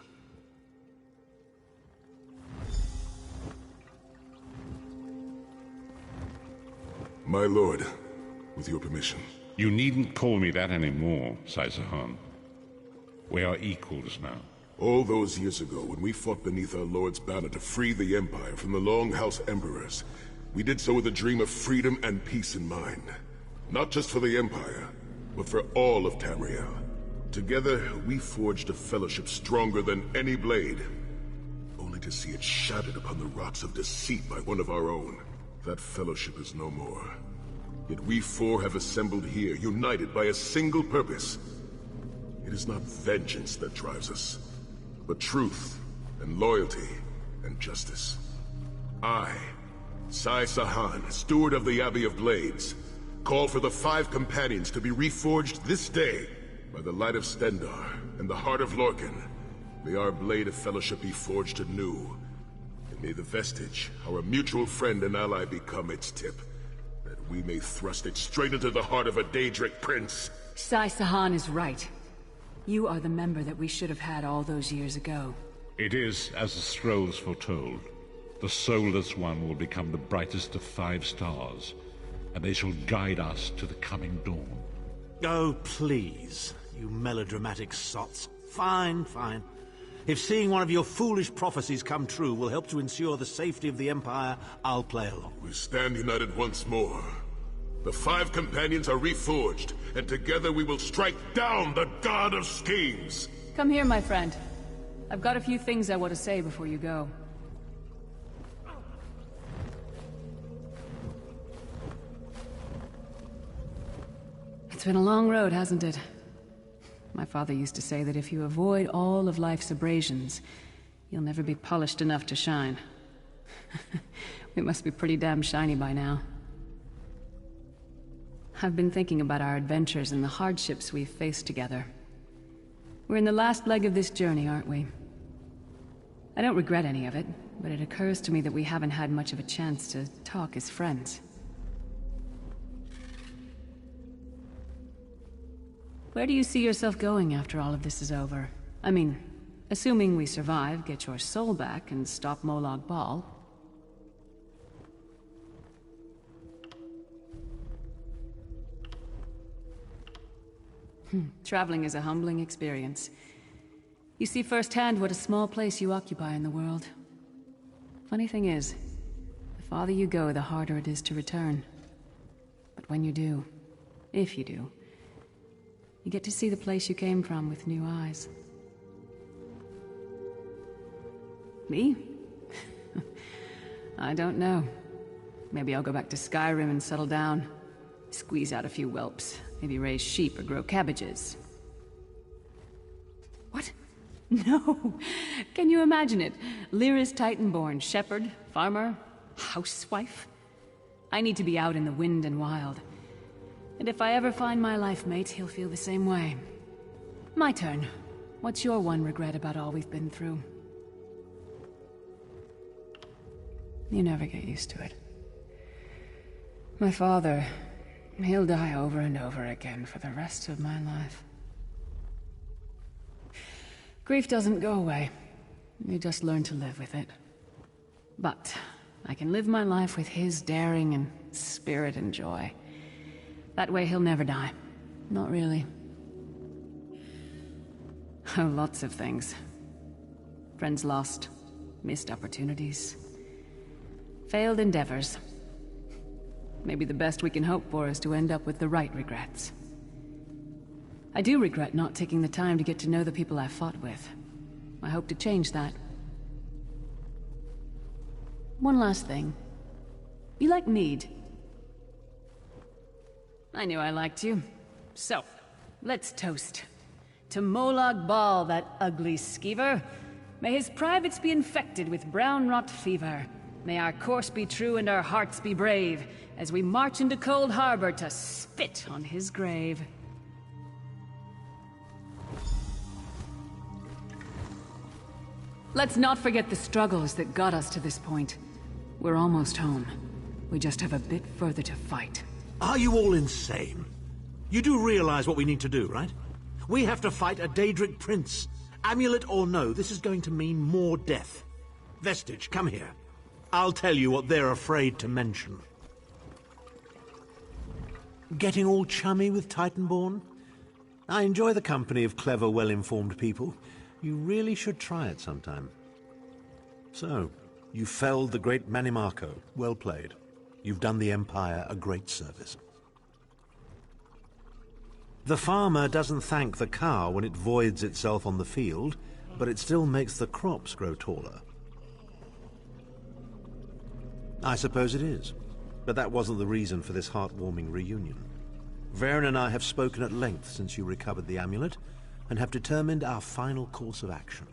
My lord, with your permission. You needn't call me that anymore, Saisahar. We are equals now. All those years ago, when we fought beneath our Lord's banner to free the Empire from the Longhouse Emperors, We did so with a dream of freedom and peace in mind. Not just for the Empire, but for all of Tamriel. Together, we forged a fellowship stronger than any blade, only to see it shattered upon the rocks of deceit by one of our own. That fellowship is no more. Yet we four have assembled here, united by a single purpose. It is not vengeance that drives us, but truth and loyalty and justice. I, Sai Sahan, steward of the Abbey of Blades, call for the 5 companions to be reforged this day by the light of Stendarr and the heart of Lorcan. May our blade of fellowship be forged anew, and may the vestige, our mutual friend and ally, become its tip, that we may thrust it straight into the heart of a Daedric prince. Sai Sahan is right. You are the member that we should have had all those years ago. It is as the scrolls foretold. The soulless one will become the brightest of 5 stars, and they shall guide us to the coming dawn. Oh, please, you melodramatic sots. Fine, fine. If seeing one of your foolish prophecies come true will help to ensure the safety of the Empire, I'll play along. We stand united once more. The 5 companions are reforged, and together we will strike down the God of Schemes! Come here, my friend. I've got a few things I want to say before you go. It's been a long road, hasn't it? My father used to say that if you avoid all of life's abrasions, you'll never be polished enough to shine. We must be pretty damn shiny by now. I've been thinking about our adventures and the hardships we've faced together. We're in the last leg of this journey, aren't we? I don't regret any of it, but it occurs to me that we haven't had much of a chance to talk as friends. Where do you see yourself going after all of this is over? I mean, assuming we survive, get your soul back, and stop Molag Bal. Traveling is a humbling experience. You see firsthand what a small place you occupy in the world. Funny thing is, the farther you go, the harder it is to return. But when you do, if you do, you get to see the place you came from with new eyes. Me? I don't know. Maybe I'll go back to Skyrim and settle down. Squeeze out a few whelps. Maybe raise sheep or grow cabbages. What? No! Can you imagine it? Lyra's Titanborn, shepherd, farmer, housewife? I need to be out in the wind and wild. And if I ever find my life mate, he'll feel the same way. My turn. What's your one regret about all we've been through? You never get used to it. My father, he'll die over and over again for the rest of my life. Grief doesn't go away. You just learn to live with it. But I can live my life with his daring and spirit and joy. That way he'll never die. Not really. Oh, lots of things. Friends lost, missed opportunities, failed endeavors. Maybe the best we can hope for is to end up with the right regrets. I do regret not taking the time to get to know the people I fought with. I hope to change that. One last thing. You like mead? I knew I liked you. So, let's toast. To Molag Bal, that ugly skeever. May his privates be infected with brown rot fever. May our course be true and our hearts be brave, as we march into Cold Harbor to spit on his grave. Let's not forget the struggles that got us to this point. We're almost home. We just have a bit further to fight. Are you all insane? You do realize what we need to do, right? We have to fight a Daedric prince. Amulet or no, this is going to mean more death. Vestige, come here. I'll tell you what they're afraid to mention. Getting all chummy with Titanborn? I enjoy the company of clever, well-informed people. You really should try it sometime. So, you felled the great Manimarco. Well played. You've done the Empire a great service. The farmer doesn't thank the cow when it voids itself on the field, but it still makes the crops grow taller. I suppose it is, but that wasn't the reason for this heartwarming reunion. Varen and I have spoken at length since you recovered the amulet, and have determined our final course of action.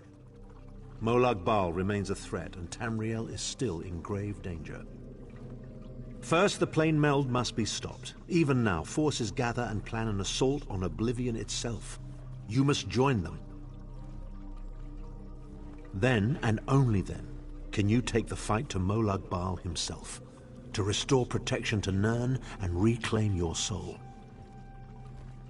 Molag Bal remains a threat, and Tamriel is still in grave danger. First, the plane meld must be stopped. Even now, forces gather and plan an assault on Oblivion itself. You must join them. Then, and only then, can you take the fight to Molag Bal himself, to restore protection to Nirn and reclaim your soul.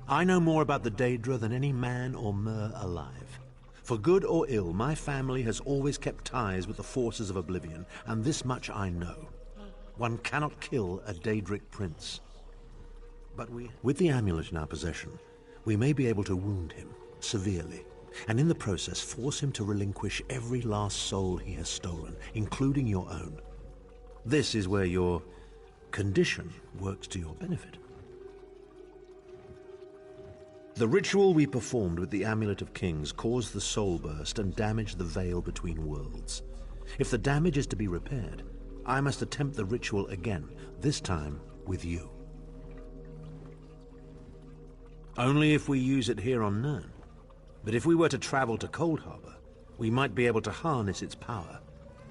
I know more about the Daedra than any man or mer alive. For good or ill, my family has always kept ties with the forces of Oblivion, and this much I know. One cannot kill a Daedric prince. But with the amulet in our possession, we may be able to wound him severely, and in the process force him to relinquish every last soul he has stolen, including your own. This is where your condition works to your benefit. The ritual we performed with the Amulet of Kings caused the soul burst and damaged the veil between worlds. If the damage is to be repaired, I must attempt the ritual again, this time with you. Only if we use it here on Nirn. But if we were to travel to Cold Harbor, we might be able to harness its power,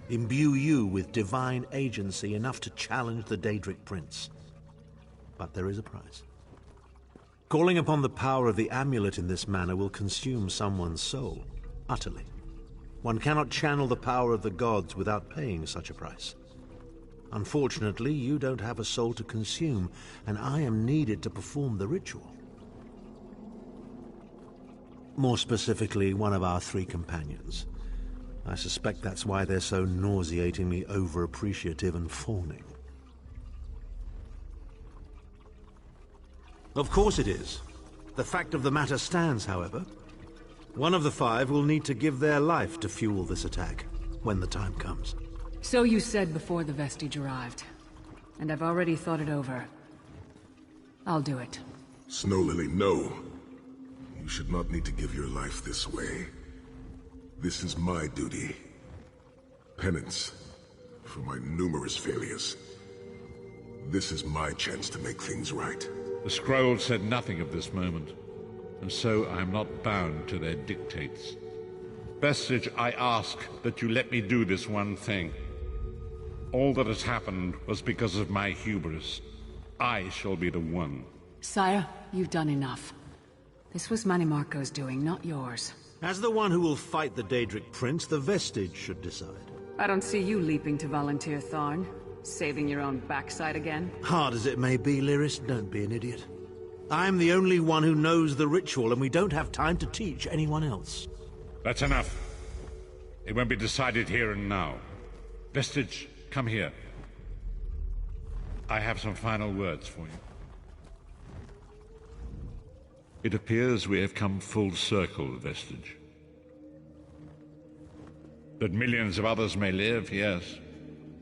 imbue you with divine agency enough to challenge the Daedric Prince. But there is a price. Calling upon the power of the amulet in this manner will consume someone's soul, utterly. One cannot channel the power of the gods without paying such a price. Unfortunately, you don't have a soul to consume, and I am needed to perform the ritual. More specifically, one of our 3 companions. I suspect that's why they're so nauseatingly over-appreciative and fawning. Of course it is. The fact of the matter stands, however. One of the 5 will need to give their life to fuel this attack, when the time comes. So you said before the vestige arrived. And I've already thought it over. I'll do it. Snow Lily, no. You should not need to give your life this way. This is my duty. Penance for my numerous failures. This is my chance to make things right. The scroll said nothing of this moment, and so I am not bound to their dictates. Vestige, I ask that you let me do this one thing. All that has happened was because of my hubris. I shall be the one. Sire, you've done enough. This was Manimarco's doing, not yours. As the one who will fight the Daedric Prince, the Vestige should decide. I don't see you leaping to volunteer, Tharn. Saving your own backside again? Hard as it may be, Lyris, don't be an idiot. I'm the only one who knows the ritual, and we don't have time to teach anyone else. That's enough. It won't be decided here and now. Vestige, come here. I have some final words for you. It appears we have come full circle, Vestige. That millions of others may live, yes.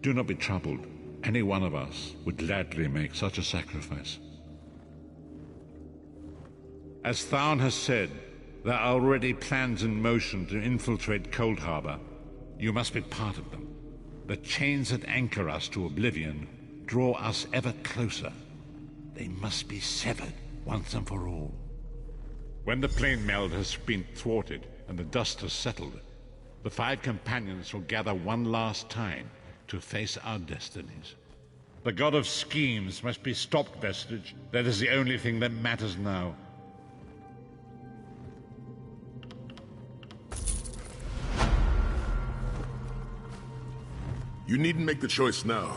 Do not be troubled. Any one of us would gladly make such a sacrifice. As Tharn has said, there are already plans in motion to infiltrate Cold Harbor. You must be part of them. The chains that anchor us to Oblivion draw us ever closer. They must be severed once and for all. When the plane meld has been thwarted and the dust has settled, the 5 companions will gather one last time to face our destinies. The god of schemes must be stopped, Vestige. That is the only thing that matters now. You needn't make the choice now.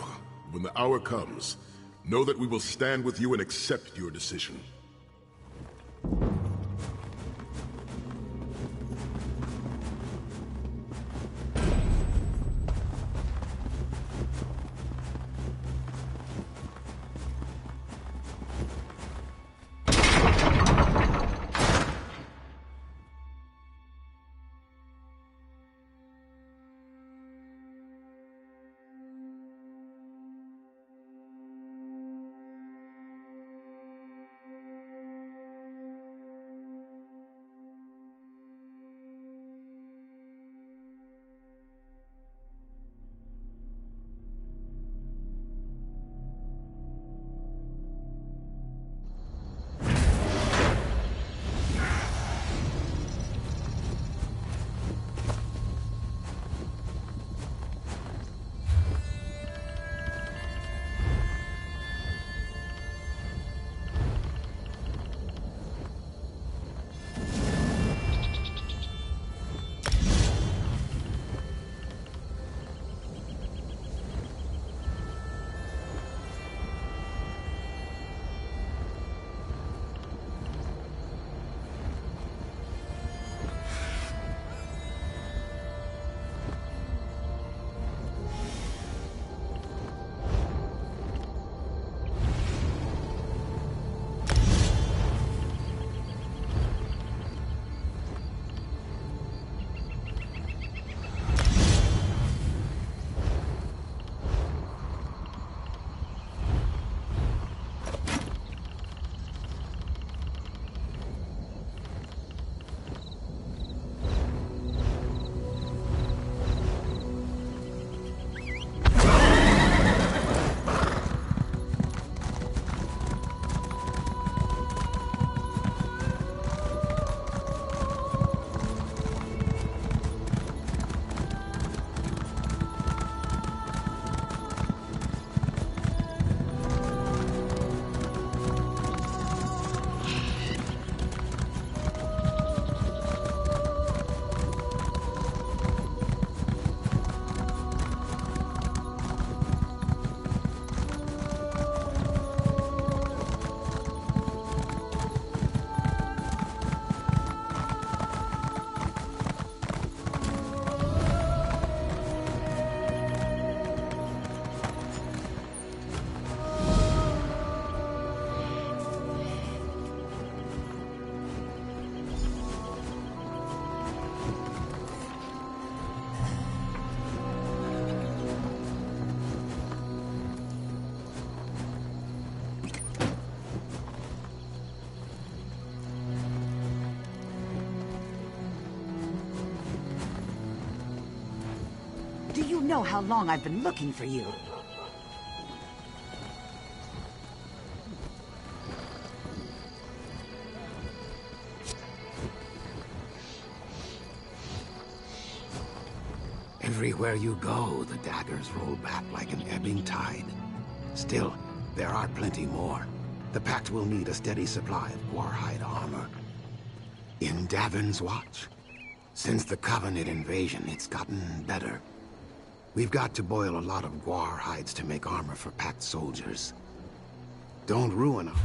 When the hour comes, know that we will stand with you and accept your decision. you know how long I've been looking for you? Everywhere you go, the daggers roll back like an ebbing tide. Still, there are plenty more. The Pact will need a steady supply of Guarhide armor. In Davon's watch. Since the Covenant invasion, it's gotten better. We've got to boil a lot of Guar hides to make armor for Pact soldiers. Don't ruin them.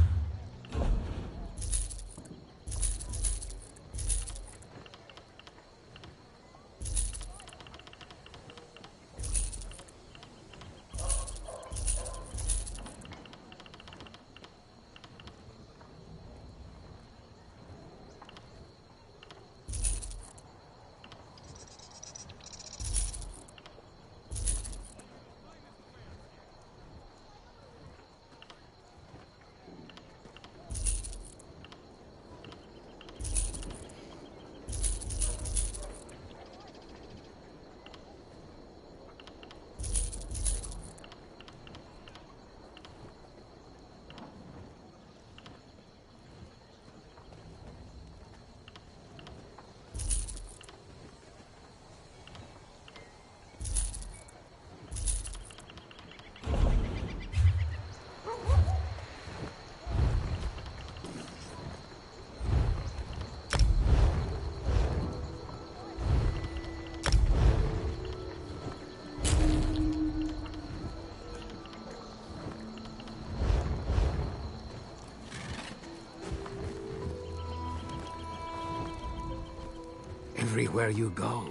Everywhere you go.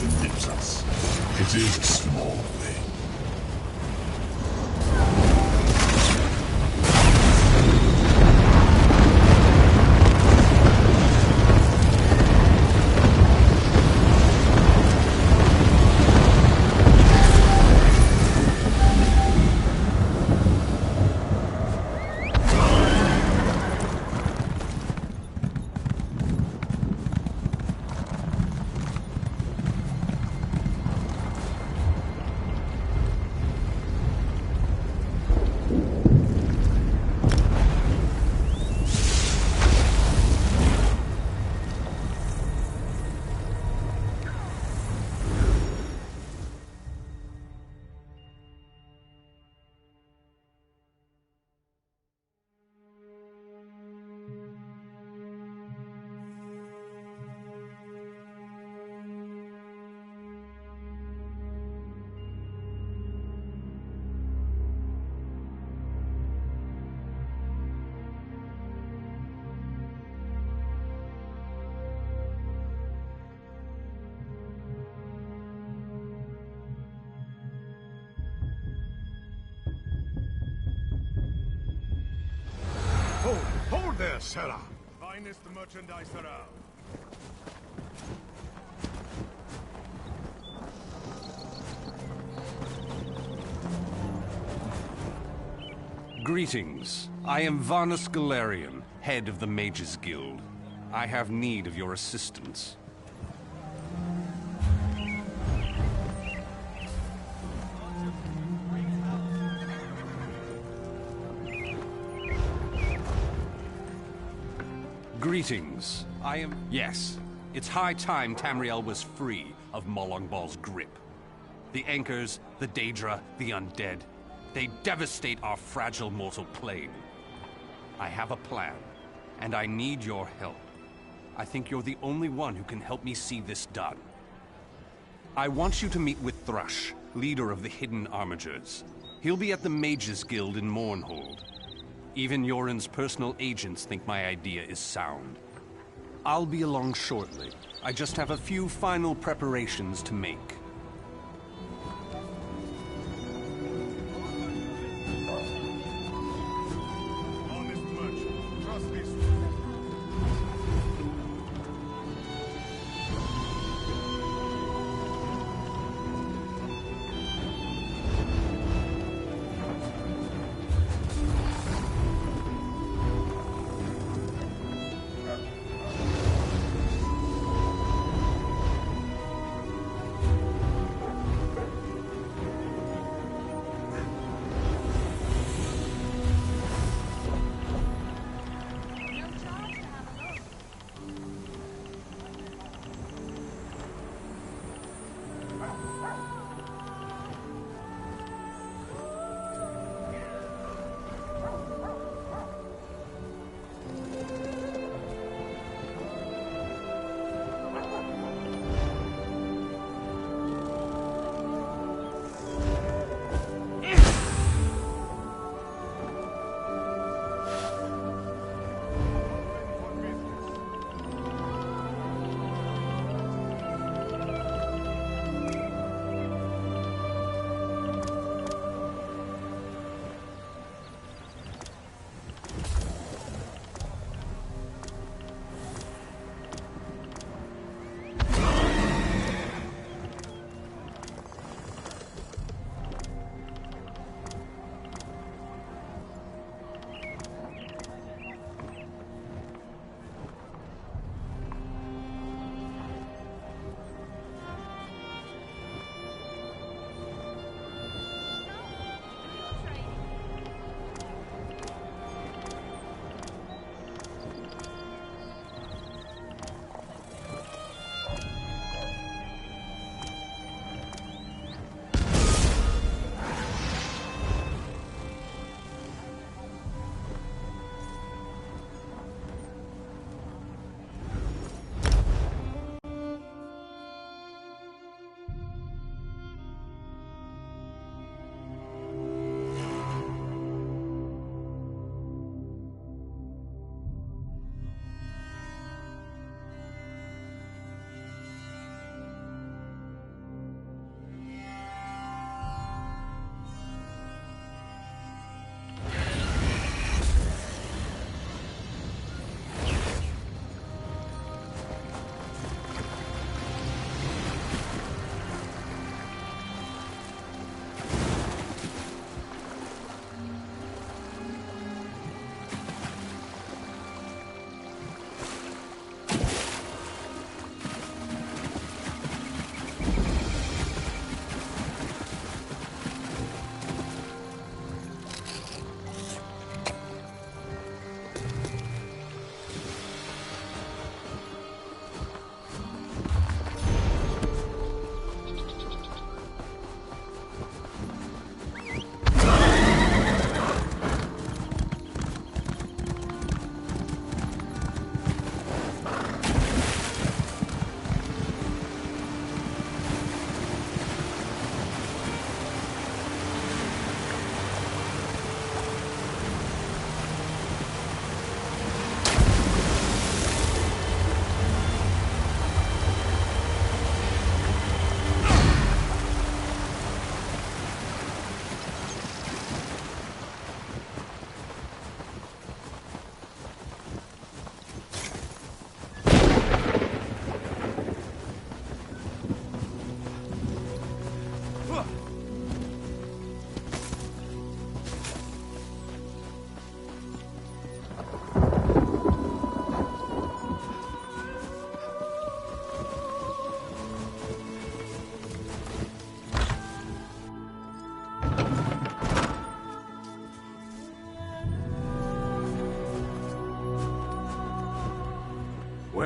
reason gives us. It is a small thing. Hold there, Sarah! Finest merchandise around. Greetings. I am Varnus Galarian, head of the Mages Guild. I have need of your assistance. Greetings. I am... Yes. It's high time Tamriel was free of Molongbal's grip. The Anchors, the Daedra, the Undead. They devastate our fragile mortal plane. I have a plan, and I need your help. I think you're the only one who can help me see this done. I want you to meet with Thrush, leader of the Hidden Armigers. He'll be at the Mages Guild in Mournhold. Even Yoren's personal agents think my idea is sound. I'll be along shortly. I just have a few final preparations to make. Honest merchant, trust this.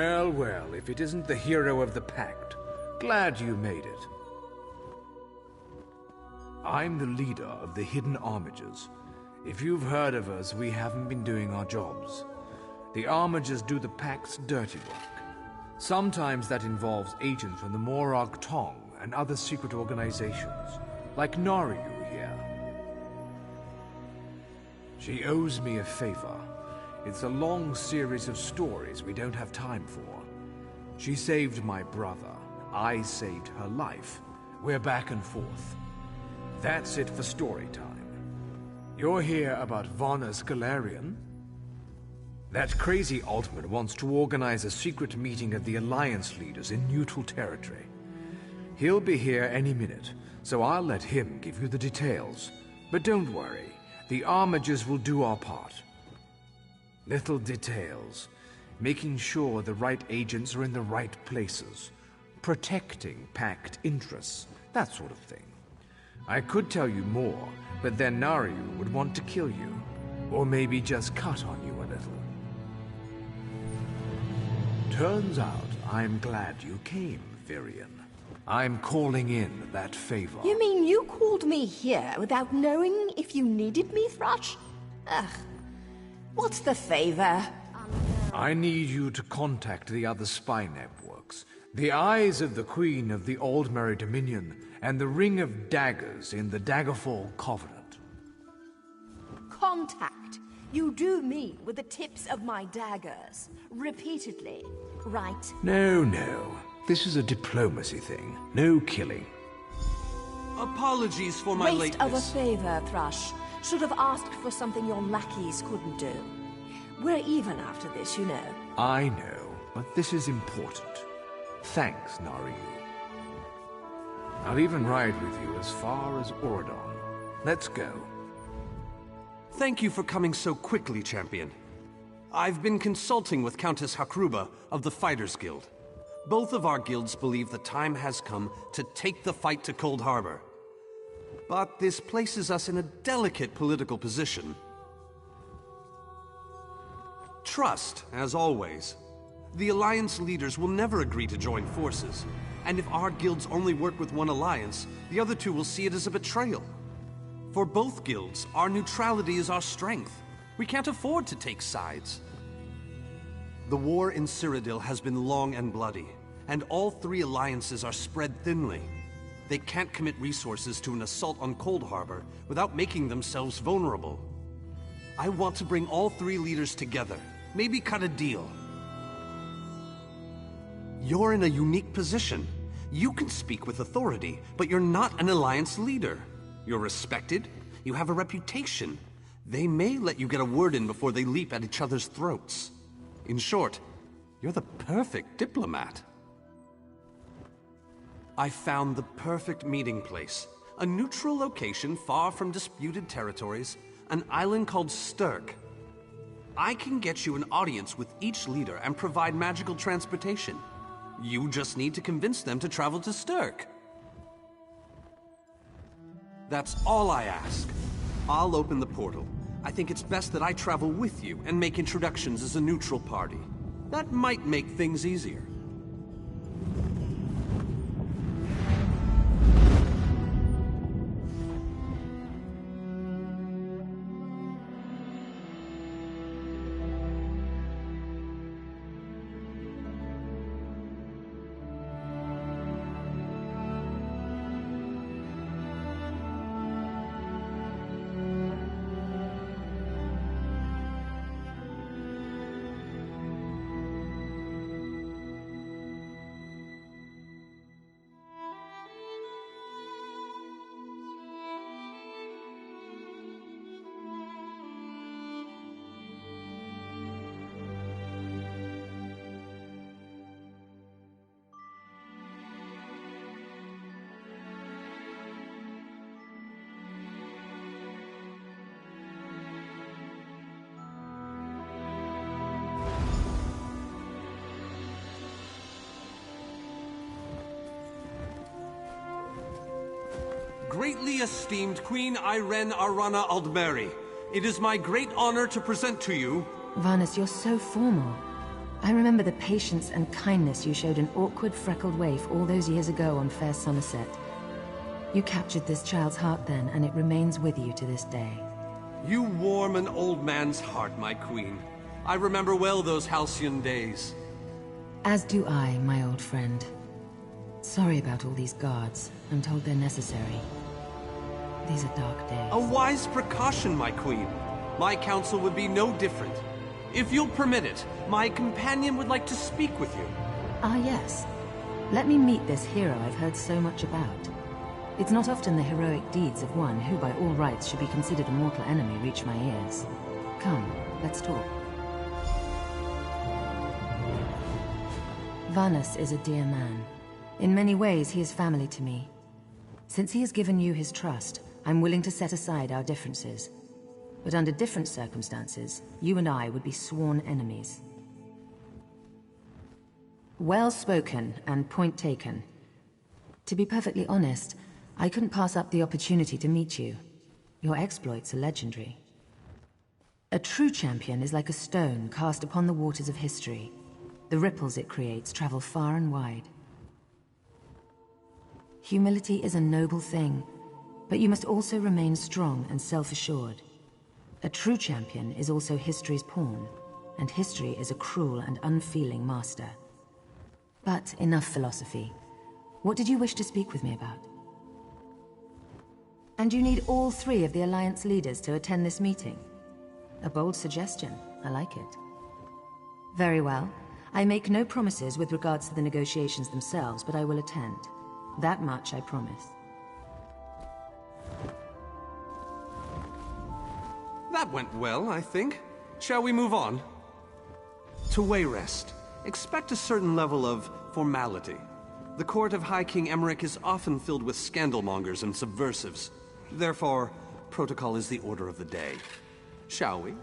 Well, well, if it isn't the hero of the Pact. Glad you made it. I'm the leader of the Hidden Armigers. If you've heard of us, we haven't been doing our jobs. The Armigers do the Pact's dirty work. Sometimes that involves agents from the Morag Tong and other secret organizations, like Naryu here. She owes me a favor. It's a long series of stories we don't have time for. She saved my brother. I saved her life. We're back and forth. That's it for story time. You're here about Varna Scalarian? That crazy Altman wants to organize a secret meeting of the Alliance leaders in neutral territory. He'll be here any minute, so I'll let him give you the details. But don't worry, the Armigers will do our part. Little details. Making sure the right agents are in the right places. Protecting Pact interests, that sort of thing. I could tell you more, but then Naryu would want to kill you. Or maybe just cut on you a little. Turns out I'm glad you came, Virion. I'm calling in that favor. You mean you called me here without knowing if you needed me, Thrush? Ugh. What's the favor? I need you to contact the other spy networks. The Eyes of the Queen of the Aldmeri Dominion and the Ring of Daggers in the Daggerfall Covenant. Contact. You do mean with the tips of my daggers. Repeatedly, right? No, no. This is a diplomacy thing. No killing. Apologies for my Waste of a lateness. favor, Thrush. Should have asked for something your lackeys couldn't do. We're even after this, you know. I know, but this is important. Thanks, Naryu. I'll even ride with you as far as Oradon. Let's go. Thank you for coming so quickly, Champion. I've been consulting with Countess Hakruba of the Fighters Guild. Both of our guilds believe the time has come to take the fight to Cold Harbor. But this places us in a delicate political position. Trust, as always. The Alliance leaders will never agree to join forces. And if our guilds only work with one alliance, the other two will see it as a betrayal. For both guilds, our neutrality is our strength. We can't afford to take sides. The war in Cyrodiil has been long and bloody, and all three alliances are spread thinly. They can't commit resources to an assault on Cold Harbor without making themselves vulnerable. I want to bring all three leaders together, maybe cut a deal. You're in a unique position. You can speak with authority, but you're not an alliance leader. You're respected, you have a reputation. They may let you get a word in before they leap at each other's throats. In short, you're the perfect diplomat. I found the perfect meeting place. A neutral location far from disputed territories, an island called Stirk. I can get you an audience with each leader and provide magical transportation. You just need to convince them to travel to Stirk. That's all I ask. I'll open the portal. I think it's best that I travel with you and make introductions as a neutral party. That might make things easier. Greatly esteemed Queen Irene Arana Aldmeri, it is my great honor to present to you... Varnas, you're so formal. I remember the patience and kindness you showed an awkward, freckled waif all those years ago on fair Somerset. You captured this child's heart then, and it remains with you to this day. You warm an old man's heart, my queen. I remember well those halcyon days. As do I, my old friend. Sorry about all these guards. I'm told they're necessary. These are dark days. A wise precaution, my queen. My counsel would be no different. If you'll permit it, my companion would like to speak with you. Ah, yes. Let me meet this hero I've heard so much about. It's not often the heroic deeds of one who by all rights should be considered a mortal enemy reach my ears. Come, let's talk. Vanus is a dear man. In many ways, he is family to me. Since he has given you his trust, I'm willing to set aside our differences. But under different circumstances, you and I would be sworn enemies. Well spoken, and point taken. To be perfectly honest, I couldn't pass up the opportunity to meet you. Your exploits are legendary. A true champion is like a stone cast upon the waters of history. The ripples it creates travel far and wide. Humility is a noble thing, but you must also remain strong and self-assured. A true champion is also history's pawn, and history is a cruel and unfeeling master. But enough philosophy. What did you wish to speak with me about? And you need all 3 of the Alliance leaders to attend this meeting? A bold suggestion. I like it. Very well. I make no promises with regards to the negotiations themselves, but I will attend. That much I promise. That went well, I think. Shall we move on? To Wayrest, expect a certain level of formality. The court of High King Emmerich is often filled with scandalmongers and subversives. Therefore, protocol is the order of the day. Shall we?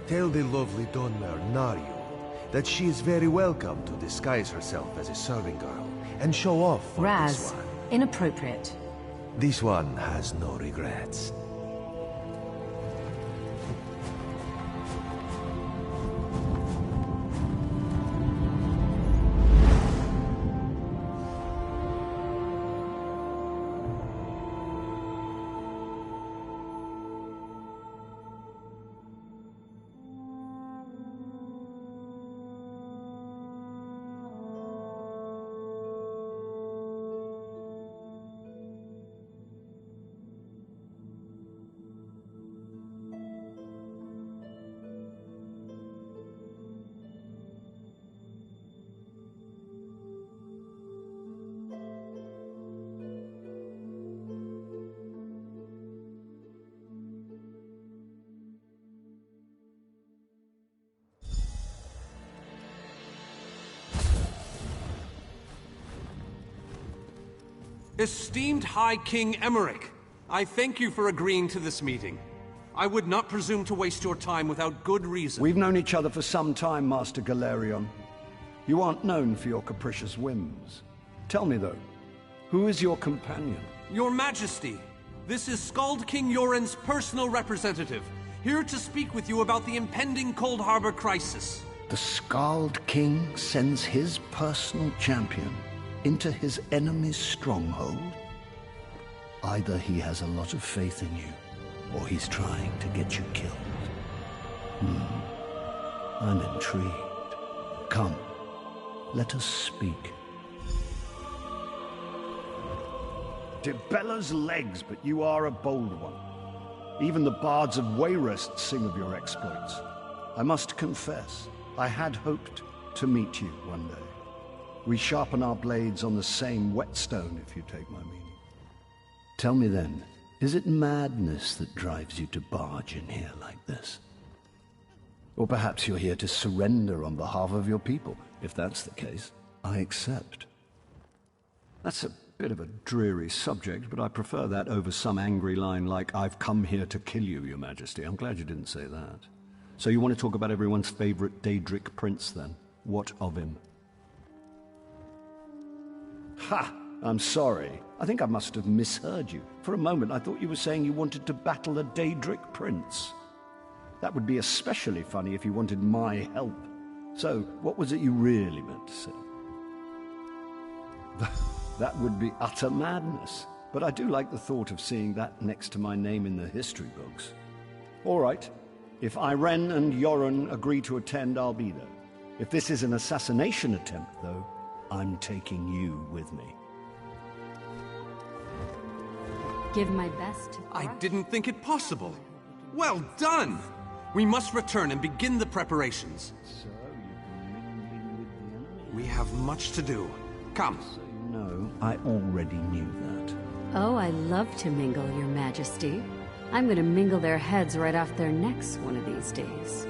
Tell the lovely Donmer, Nario, that she is very welcome to disguise herself as a serving girl and show off for Raz, this one. inappropriate. This one has no regrets. Esteemed High King Emmerich, I thank you for agreeing to this meeting. I would not presume to waste your time without good reason. We've known each other for some time, Master Galerion. You aren't known for your capricious whims. Tell me, though, who is your companion? Your Majesty, this is Skald King Yoren's personal representative, here to speak with you about the impending Cold Harbor crisis. The Skald King sends his personal champion into his enemy's stronghold? Either he has a lot of faith in you, or he's trying to get you killed. I'm intrigued. Come, let us speak. Dibella's legs, but you are a bold one. Even the bards of Wayrest sing of your exploits. I must confess, I had hoped to meet you one day. We sharpen our blades on the same whetstone, if you take my meaning. Tell me then, is it madness that drives you to barge in here like this? Or perhaps you're here to surrender on behalf of your people. If that's the case, I accept. That's a bit of a dreary subject, but I prefer that over some angry line like, "I've come here to kill you, Your Majesty." I'm glad you didn't say that. So you want to talk about everyone's favorite Daedric prince, then? What of him? Ha! I'm sorry. I think I must have misheard you. For a moment, I thought you were saying you wanted to battle a Daedric prince. That would be especially funny if you wanted my help. So, what was it you really meant to say? That would be utter madness. But I do like the thought of seeing that next to my name in the history books. All right. If Irene and Yoren agree to attend, I'll be there. If this is an assassination attempt, though, I'm taking you with me. Give my best to... I didn't think it possible. Well done! We must return and begin the preparations. We have much to do. Come. No, I already knew that. Oh, I love to mingle, Your Majesty. I'm gonna mingle their heads right off their necks one of these days.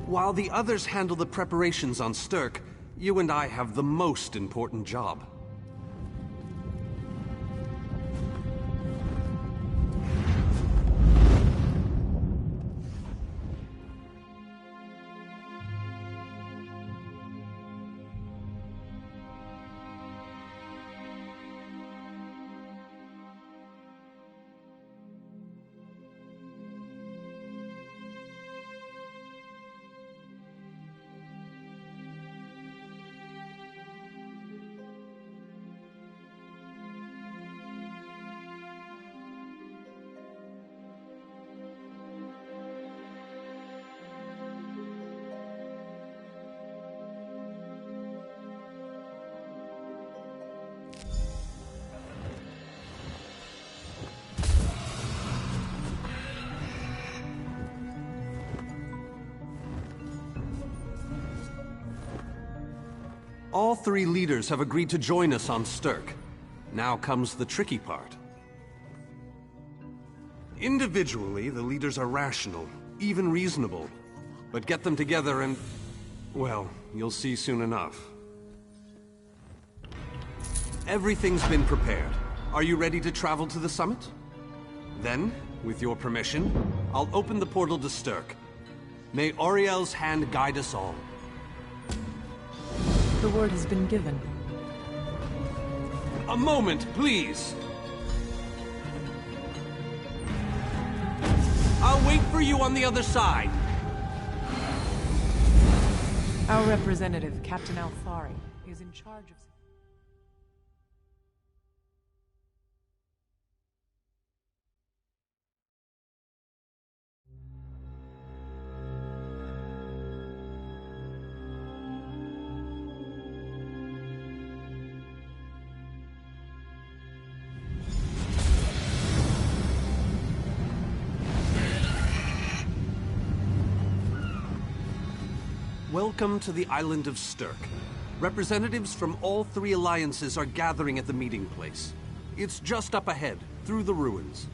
While the others handle the preparations on Stirk, you and I have the most important job. All three leaders have agreed to join us on Stirk. Now comes the tricky part. Individually, the leaders are rational, even reasonable. But get them together and... well, you'll see soon enough. Everything's been prepared. Are you ready to travel to the summit? Then, with your permission, I'll open the portal to Stirk. May Auriel's hand guide us all. The word has been given. A moment, please! I'll wait for you on the other side! Our representative, Captain Alfari, is in charge of... Welcome to the island of Stirk. Representatives from all three alliances are gathering at the meeting place. It's just up ahead, through the ruins.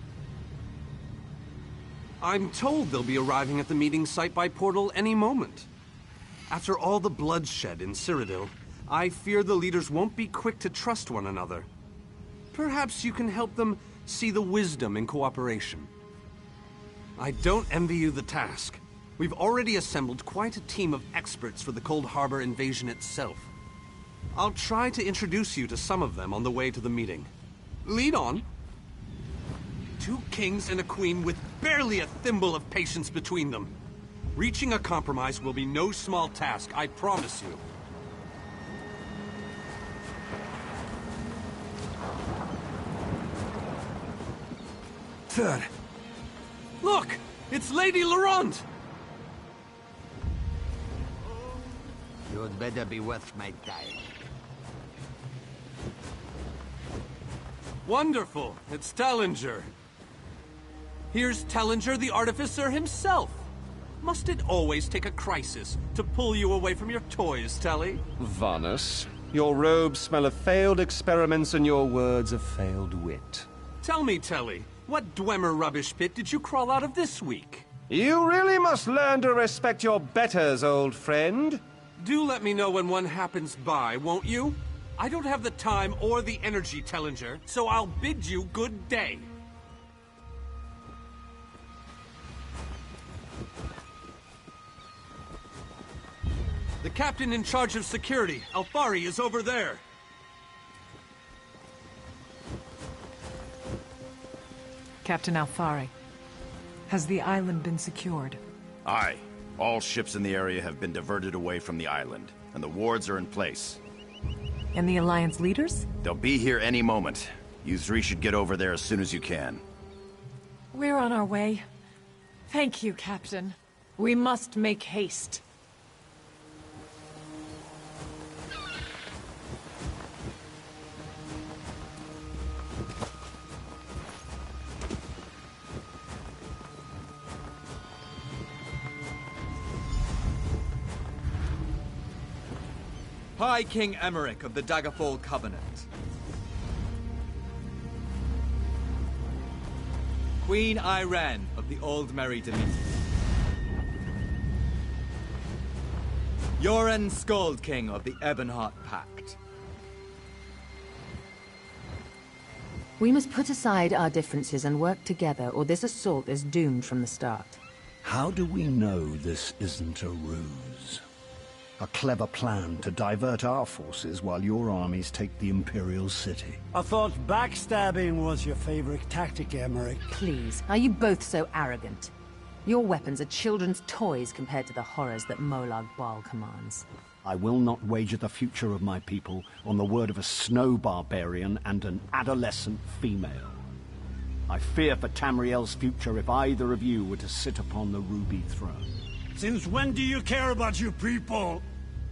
I'm told they'll be arriving at the meeting site by portal any moment. After all the bloodshed in Cyrodiil, I fear the leaders won't be quick to trust one another. Perhaps you can help them see the wisdom in cooperation. I don't envy you the task. We've already assembled quite a team of experts for the Cold Harbor invasion itself. I'll try to introduce you to some of them on the way to the meeting. Lead on. 2 kings and a queen with barely a thimble of patience between them. Reaching a compromise will be no small task, I promise you. Third. Look! It's Lady Laurent! You'd better be worth my time. Wonderful! It's Tellinger. Here's Tellinger, the artificer himself. Must it always take a crisis to pull you away from your toys, Telly? Vanus, your robes smell of failed experiments and your words of failed wit. Tell me, Telly, what Dwemer rubbish pit did you crawl out of this week? You really must learn to respect your betters, old friend. Do let me know when one happens by, won't you? I don't have the time or the energy, Tellinger, so I'll bid you good day. The captain in charge of security, Alfari, is over there. Captain Alfari. Has the island been secured? Aye. All ships in the area have been diverted away from the island, and the wards are in place. And the Alliance leaders? They'll be here any moment. You three should get over there as soon as you can. We're on our way. Thank you, Captain. We must make haste. High King Emmerich of the Daggerfall Covenant. Queen Irene of the Old Merry Dominion. Yoren Skald King of the Ebonheart Pact. We must put aside our differences and work together, or this assault is doomed from the start. How do we know this isn't a ruse? A clever plan to divert our forces while your armies take the Imperial city. I thought backstabbing was your favorite tactic, Emmerich. Please, are you both so arrogant? Your weapons are children's toys compared to the horrors that Molag Bal commands. I will not wager the future of my people on the word of a snow barbarian and an adolescent female. I fear for Tamriel's future if either of you were to sit upon the Ruby Throne. Since when do you care about your people?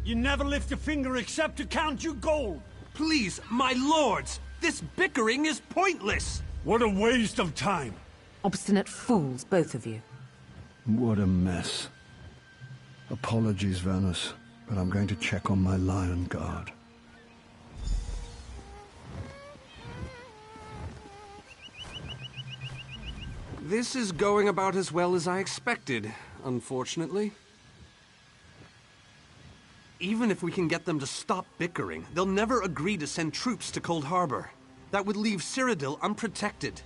You never lift a finger except to count your gold. Please, my lords, this bickering is pointless. What a waste of time. Obstinate fools, both of you. What a mess. Apologies, Vernus, but I'm going to check on my lion guard. This is going about as well as I expected, unfortunately. Even if we can get them to stop bickering, they'll never agree to send troops to Cold Harbor. That would leave Cyrodiil unprotected.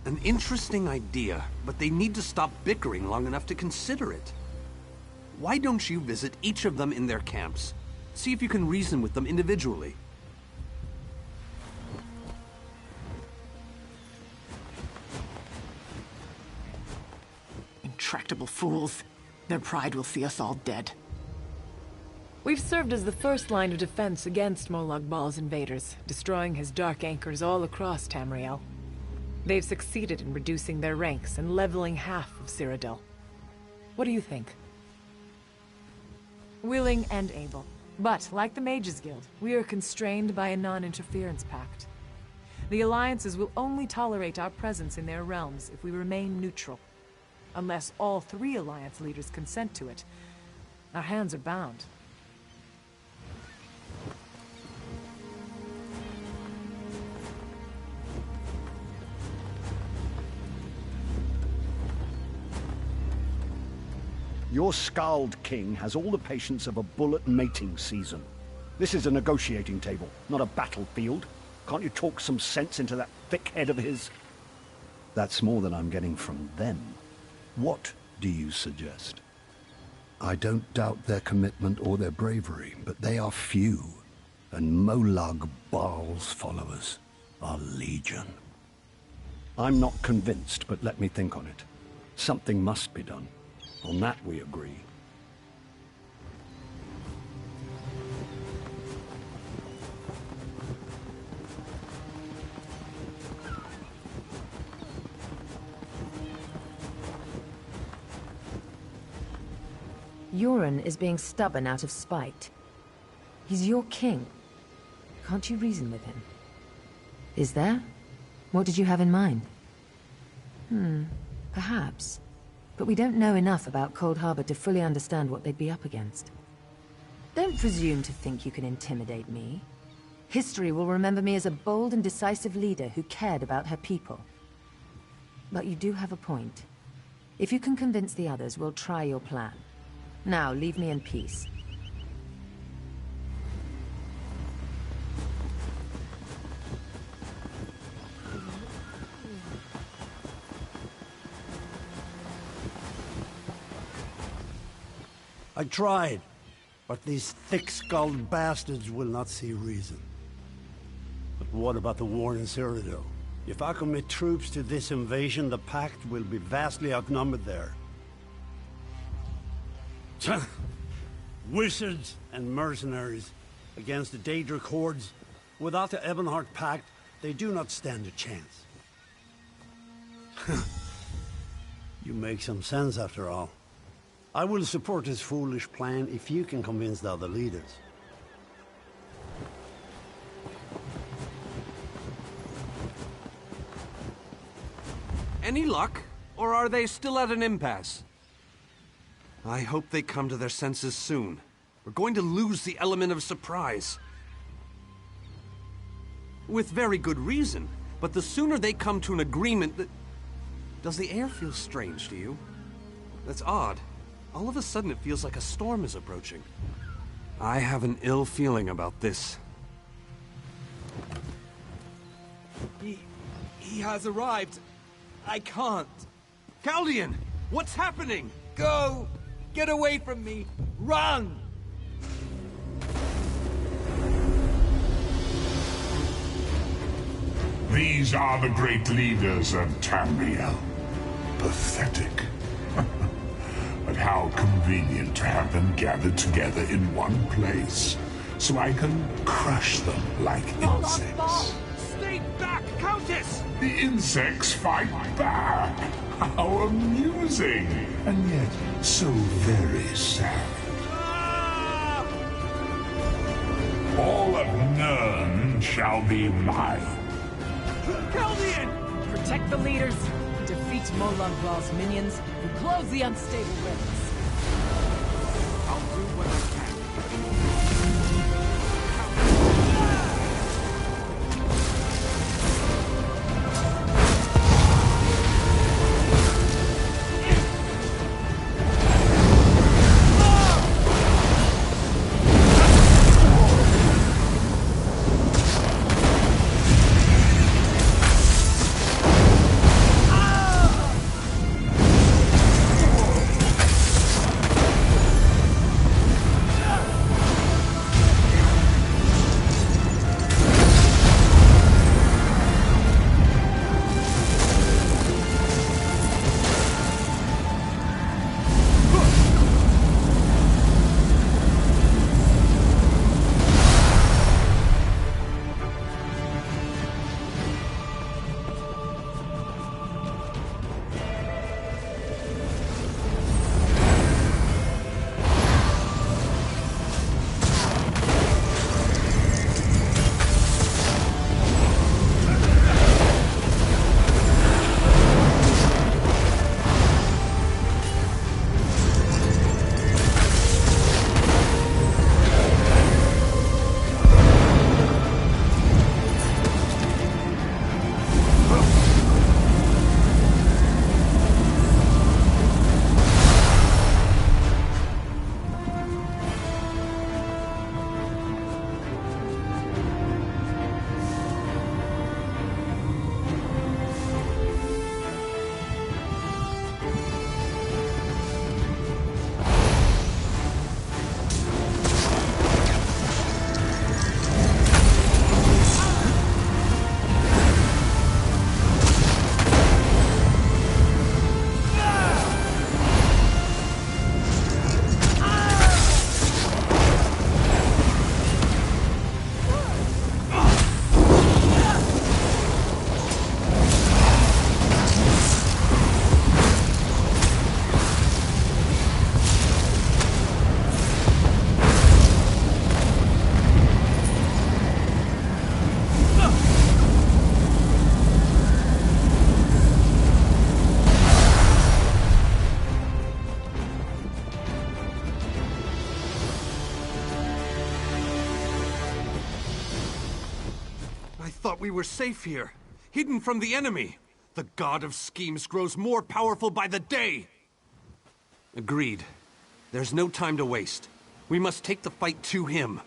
An interesting idea, but they need to stop bickering long enough to consider it. Why don't you visit each of them in their camps? See if you can reason with them individually. Intractable fools. Their pride will see us all dead. We've served as the first line of defense against Molag Bal's invaders, destroying his dark anchors all across Tamriel. They've succeeded in reducing their ranks and leveling half of Cyrodiil. What do you think? Willing and able. But, like the Mages Guild, we are constrained by a non-interference pact. The alliances will only tolerate our presence in their realms if we remain neutral. Unless all three Alliance leaders consent to it, our hands are bound. Your Skald King has all the patience of a bullet mating season. This is a negotiating table, not a battlefield. Can't you talk some sense into that thick head of his? That's more than I'm getting from them. What do you suggest? I don't doubt their commitment or their bravery, but they are few, and Molag Bal's followers are legion. I'm not convinced, but let me think on it. Something must be done. On that we agree. Yoren is being stubborn out of spite. He's your king. Can't you reason with him? Is there? What did you have in mind? Perhaps. But we don't know enough about Cold Harbor to fully understand what they'd be up against. Don't presume to think you can intimidate me. History will remember me as a bold and decisive leader who cared about her people. But you do have a point. If you can convince the others, we'll try your plan. Now, leave me in peace. I tried, but these thick-skulled bastards will not see reason. But what about the war in Cyrodiil? If I commit troops to this invasion, the Pact will be vastly outnumbered there. Wizards and mercenaries against the Daedric hordes. Without the Ebonheart Pact, they do not stand a chance. You make some sense after all. I will support this foolish plan if you can convince the other leaders. Any luck? Or are they still at an impasse? I hope they come to their senses soon. We're going to lose the element of surprise. With very good reason, but the sooner they come to an agreement that... Does the air feel strange to you? That's odd. All of a sudden it feels like a storm is approaching. I have an ill feeling about this. He has arrived. I can't. Chaldean! What's happening? Go! Get away from me! Run! These are the great leaders of Tamriel. Pathetic. But how convenient to have them gathered together in one place, so I can crush them like insects. Stay back, Countess! The insects fight back! How amusing! And yet so very sad. All of Nirn shall be mine. Chaldean! Protect the leaders, defeat Molongbal's minions, and close the unstable rivers. I'll do what I can. We were safe here, hidden from the enemy. The god of schemes grows more powerful by the day. Agreed. There's no time to waste. We must take the fight to him.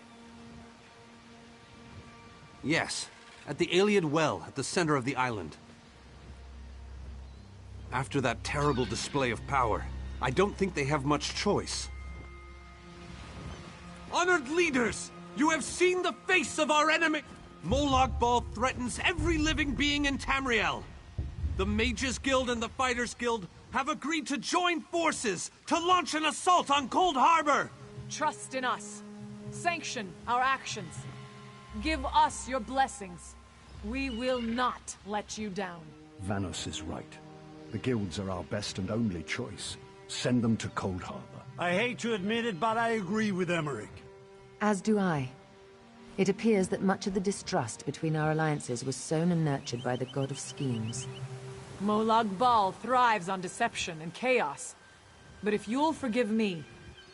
Yes, at the Iliad Well at the center of the island. After that terrible display of power, I don't think they have much choice. Honored leaders, you have seen the face of our enemy! Molag Bal threatens every living being in Tamriel. The Mages Guild and the Fighters Guild have agreed to join forces to launch an assault on Cold Harbor! Trust in us. Sanction our actions. Give us your blessings. We will not let you down. Vanos is right. The guilds are our best and only choice. Send them to Cold Harbor. I hate to admit it, but I agree with Emmerich. As do I. It appears that much of the distrust between our alliances was sown and nurtured by the god of schemes. Molag Bal thrives on deception and chaos. But if you'll forgive me,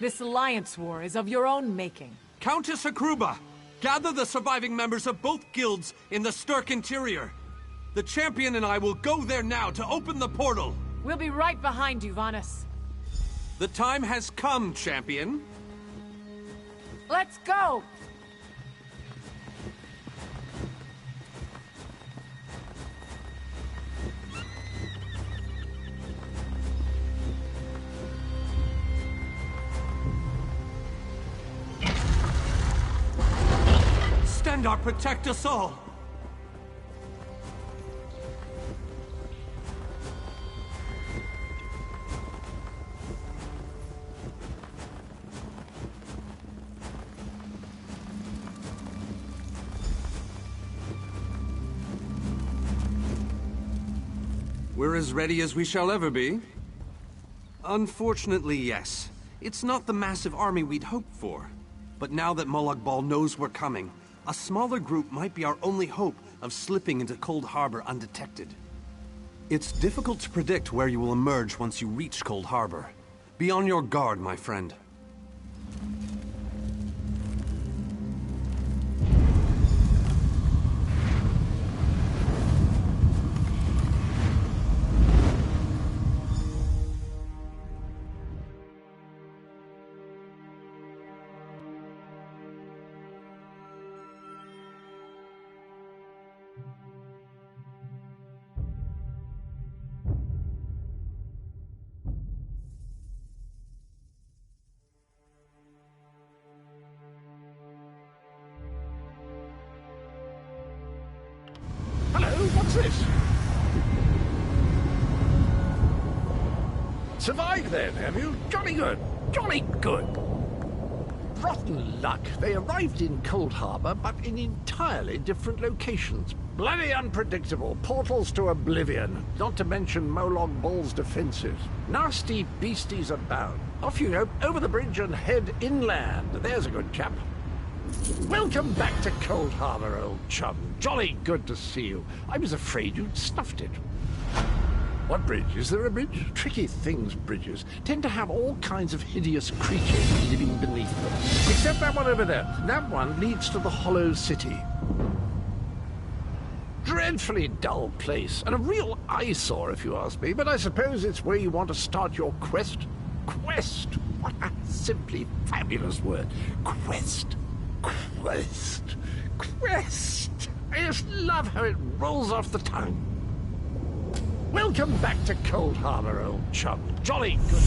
this alliance war is of your own making. Countess Akruba, gather the surviving members of both guilds in the Sturk interior. The champion and I will go there now to open the portal. We'll be right behind you, Vanus. The time has come, champion. Let's go! Stendarr, protect us all! We're as ready as we shall ever be. Unfortunately, yes. It's not the massive army we'd hoped for. But now that Molag Bal knows we're coming, a smaller group might be our only hope of slipping into Cold Harbor undetected. It's difficult to predict where you will emerge once you reach Cold Harbor. Be on your guard, my friend. What's this? Survived then, have you? Jolly good. Jolly good. Rotten luck. They arrived in Cold Harbor, but in entirely different locations. Bloody unpredictable. Portals to oblivion. Not to mention Molag Bal's defenses. Nasty beasties abound. Off you go, over the bridge and head inland. There's a good chap. Welcome back to Cold Harbor, old chum. Jolly good to see you. I was afraid you'd snuffed it. What bridge? Is there a bridge? Tricky things, bridges. Tend to have all kinds of hideous creatures living beneath them. Except that one over there. That one leads to the Hollow City. Dreadfully dull place, and a real eyesore if you ask me, but I suppose it's where you want to start your quest. Quest! What a simply fabulous word. Quest. Quest. Quest. I just love how it rolls off the tongue. Welcome back to Cold Harbor, old chum. Jolly good.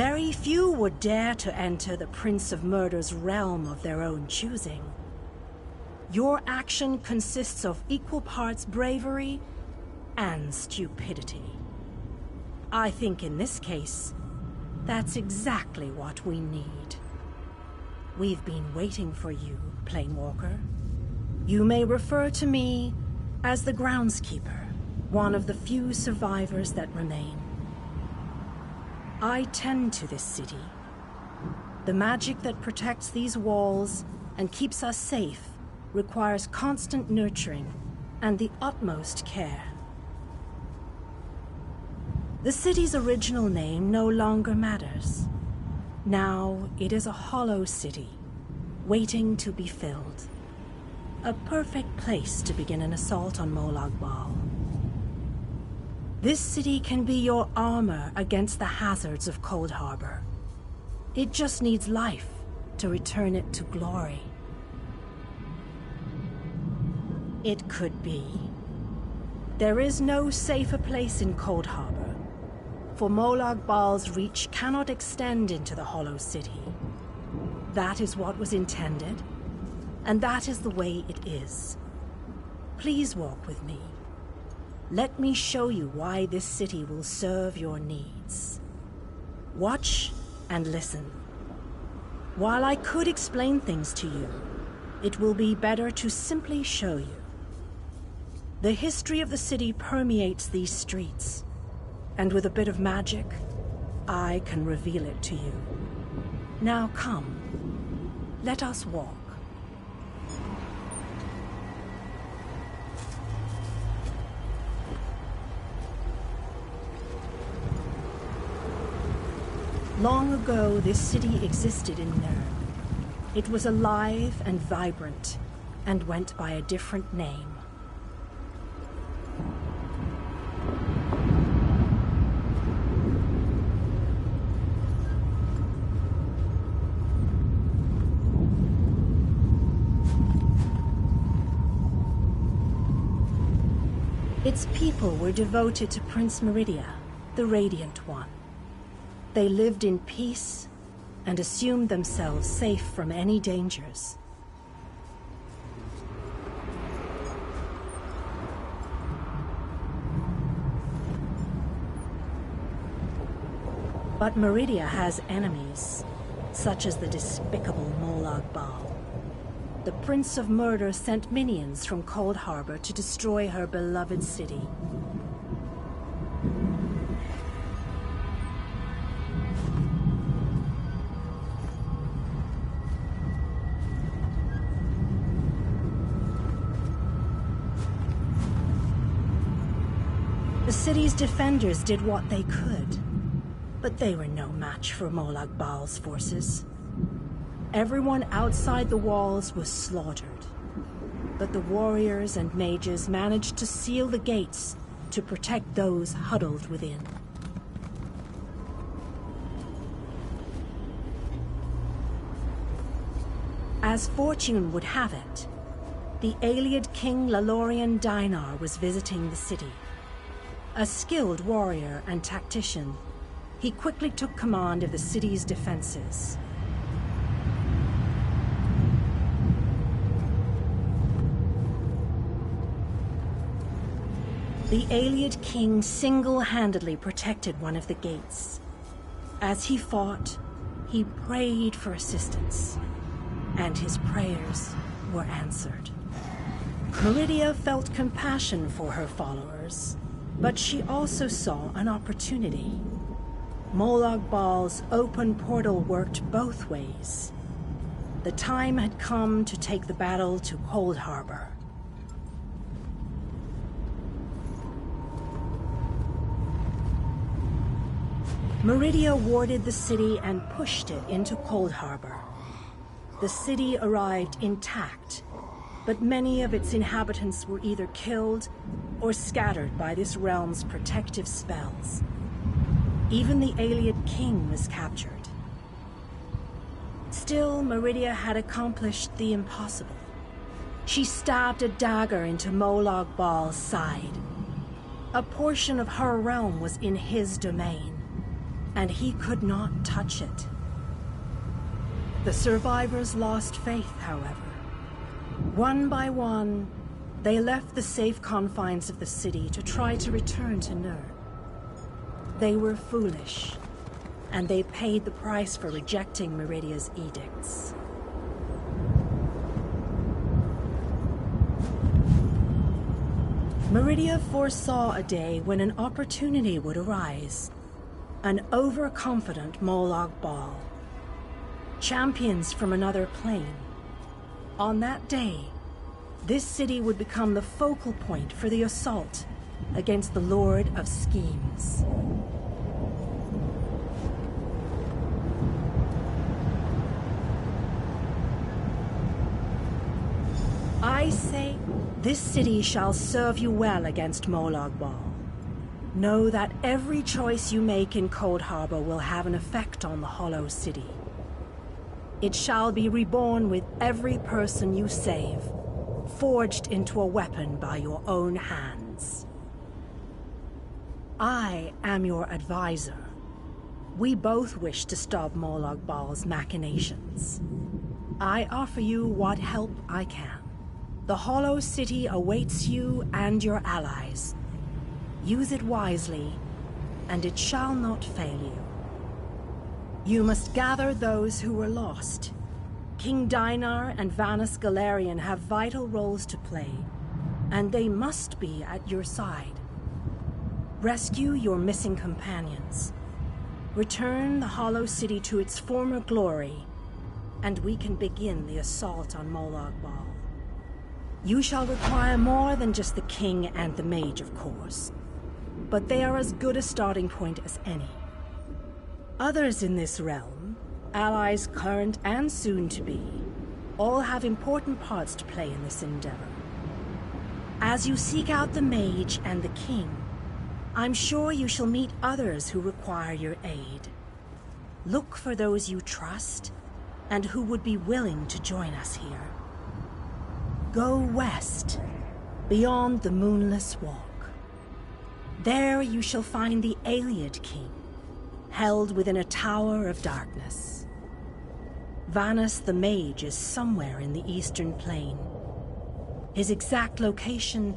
Very few would dare to enter the Prince of Murder's realm of their own choosing. Your action consists of equal parts bravery and stupidity. I think in this case, that's exactly what we need. We've been waiting for you, Planewalker. You may refer to me as the Groundskeeper, one of the few survivors that remain. I tend to this city. The magic that protects these walls and keeps us safe requires constant nurturing and the utmost care. The city's original name no longer matters. Now it is a hollow city, waiting to be filled. A perfect place to begin an assault on Molag Bal. This city can be your armor against the hazards of Cold Harbor. It just needs life to return it to glory. It could be. There is no safer place in Cold Harbor, for Molag Bal's reach cannot extend into the Hollow City. That is what was intended, and that is the way it is. Please walk with me. Let me show you why this city will serve your needs. Watch and listen. While I could explain things to you, it will be better to simply show you. The history of the city permeates these streets, and with a bit of magic, I can reveal it to you. Now come, let us walk. Long ago, this city existed in Nern. It was alive and vibrant, and went by a different name. Its people were devoted to Prince Meridia, the Radiant One. They lived in peace and assumed themselves safe from any dangers. But Meridia has enemies, such as the despicable Molag Bal. The Prince of Murder sent minions from Cold Harbor to destroy her beloved city. The city's defenders did what they could, but they were no match for Molag Bal's forces. Everyone outside the walls was slaughtered, but the warriors and mages managed to seal the gates to protect those huddled within. As fortune would have it, the Ayleid king Lalorian Dinar was visiting the city. A skilled warrior and tactician, he quickly took command of the city's defenses. The Ayleid king single-handedly protected one of the gates. As he fought, he prayed for assistance, and his prayers were answered. Meridia felt compassion for her followers, but she also saw an opportunity. Molag Bal's open portal worked both ways. The time had come to take the battle to Cold Harbor. Meridia warded the city and pushed it into Cold Harbor. The city arrived intact, but many of its inhabitants were either killed or scattered by this realm's protective spells. Even the Ayleid king was captured. Still, Meridia had accomplished the impossible. She stabbed a dagger into Molag Bal's side. A portion of her realm was in his domain. and he could not touch it. The survivors lost faith, however. One by one, they left the safe confines of the city to try to return to Nur. They were foolish, and they paid the price for rejecting Meridia's edicts. Meridia foresaw a day when an opportunity would arise. An overconfident Molag Bal. Champions from another plane. On that day, this city would become the focal point for the assault against the Lord of Schemes. I say, this city shall serve you well against Molag Bal. Know that every choice you make in Cold Harbor will have an effect on the Hollow City. It shall be reborn with every person you save, forged into a weapon by your own hands. I am your advisor. We both wish to stop Molag Bal's machinations. I offer you what help I can. The Hollow City awaits you and your allies. Use it wisely, and it shall not fail you. You must gather those who were lost. King Dinar and Vanus Galarian have vital roles to play, and they must be at your side. Rescue your missing companions. Return the Hollow City to its former glory, and we can begin the assault on Molag Bal. You shall require more than just the king and the mage, of course, but they are as good a starting point as any. Others in this realm, allies current and soon to be, all have important parts to play in this endeavor. As you seek out the mage and the king, I'm sure you shall meet others who require your aid. Look for those you trust and who would be willing to join us here. Go west, beyond the Moonless Walk. There you shall find the Ayleid King, held within a tower of darkness. Vanus the Mage is somewhere in the Eastern Plain. His exact location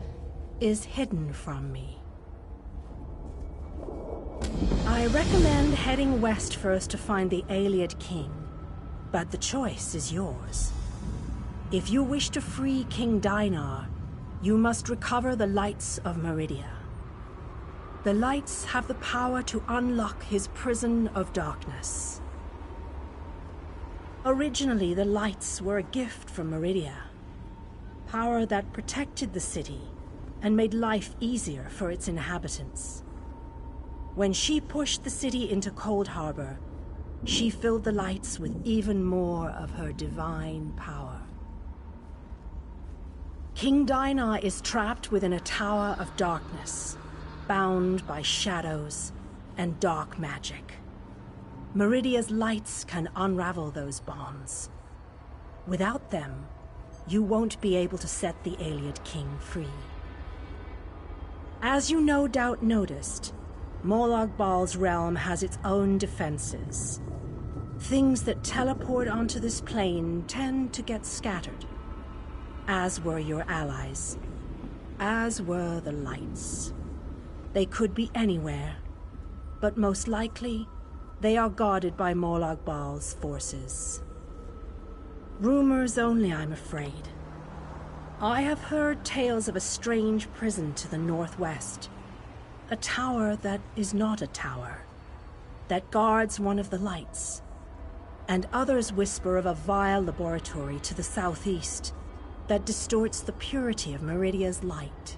is hidden from me. I recommend heading west first to find the Ayleid King, but the choice is yours. If you wish to free King Dinar, you must recover the lights of Meridia. The lights have the power to unlock his prison of darkness. Originally, the lights were a gift from Meridia, power that protected the city and made life easier for its inhabitants. When she pushed the city into Cold Harbor, she filled the lights with even more of her divine power. King Dinar is trapped within a tower of darkness, bound by shadows and dark magic. Meridia's lights can unravel those bonds. Without them, you won't be able to set the Ayleid King free. As you no doubt noticed, Molag Bal's realm has its own defenses. Things that teleport onto this plane tend to get scattered. As were your allies. As were the lights. They could be anywhere, but most likely, they are guarded by Molag Bal's forces. Rumors only, I'm afraid. I have heard tales of a strange prison to the northwest. A tower that is not a tower, that guards one of the lights. And others whisper of a vile laboratory to the southeast that distorts the purity of Meridia's light.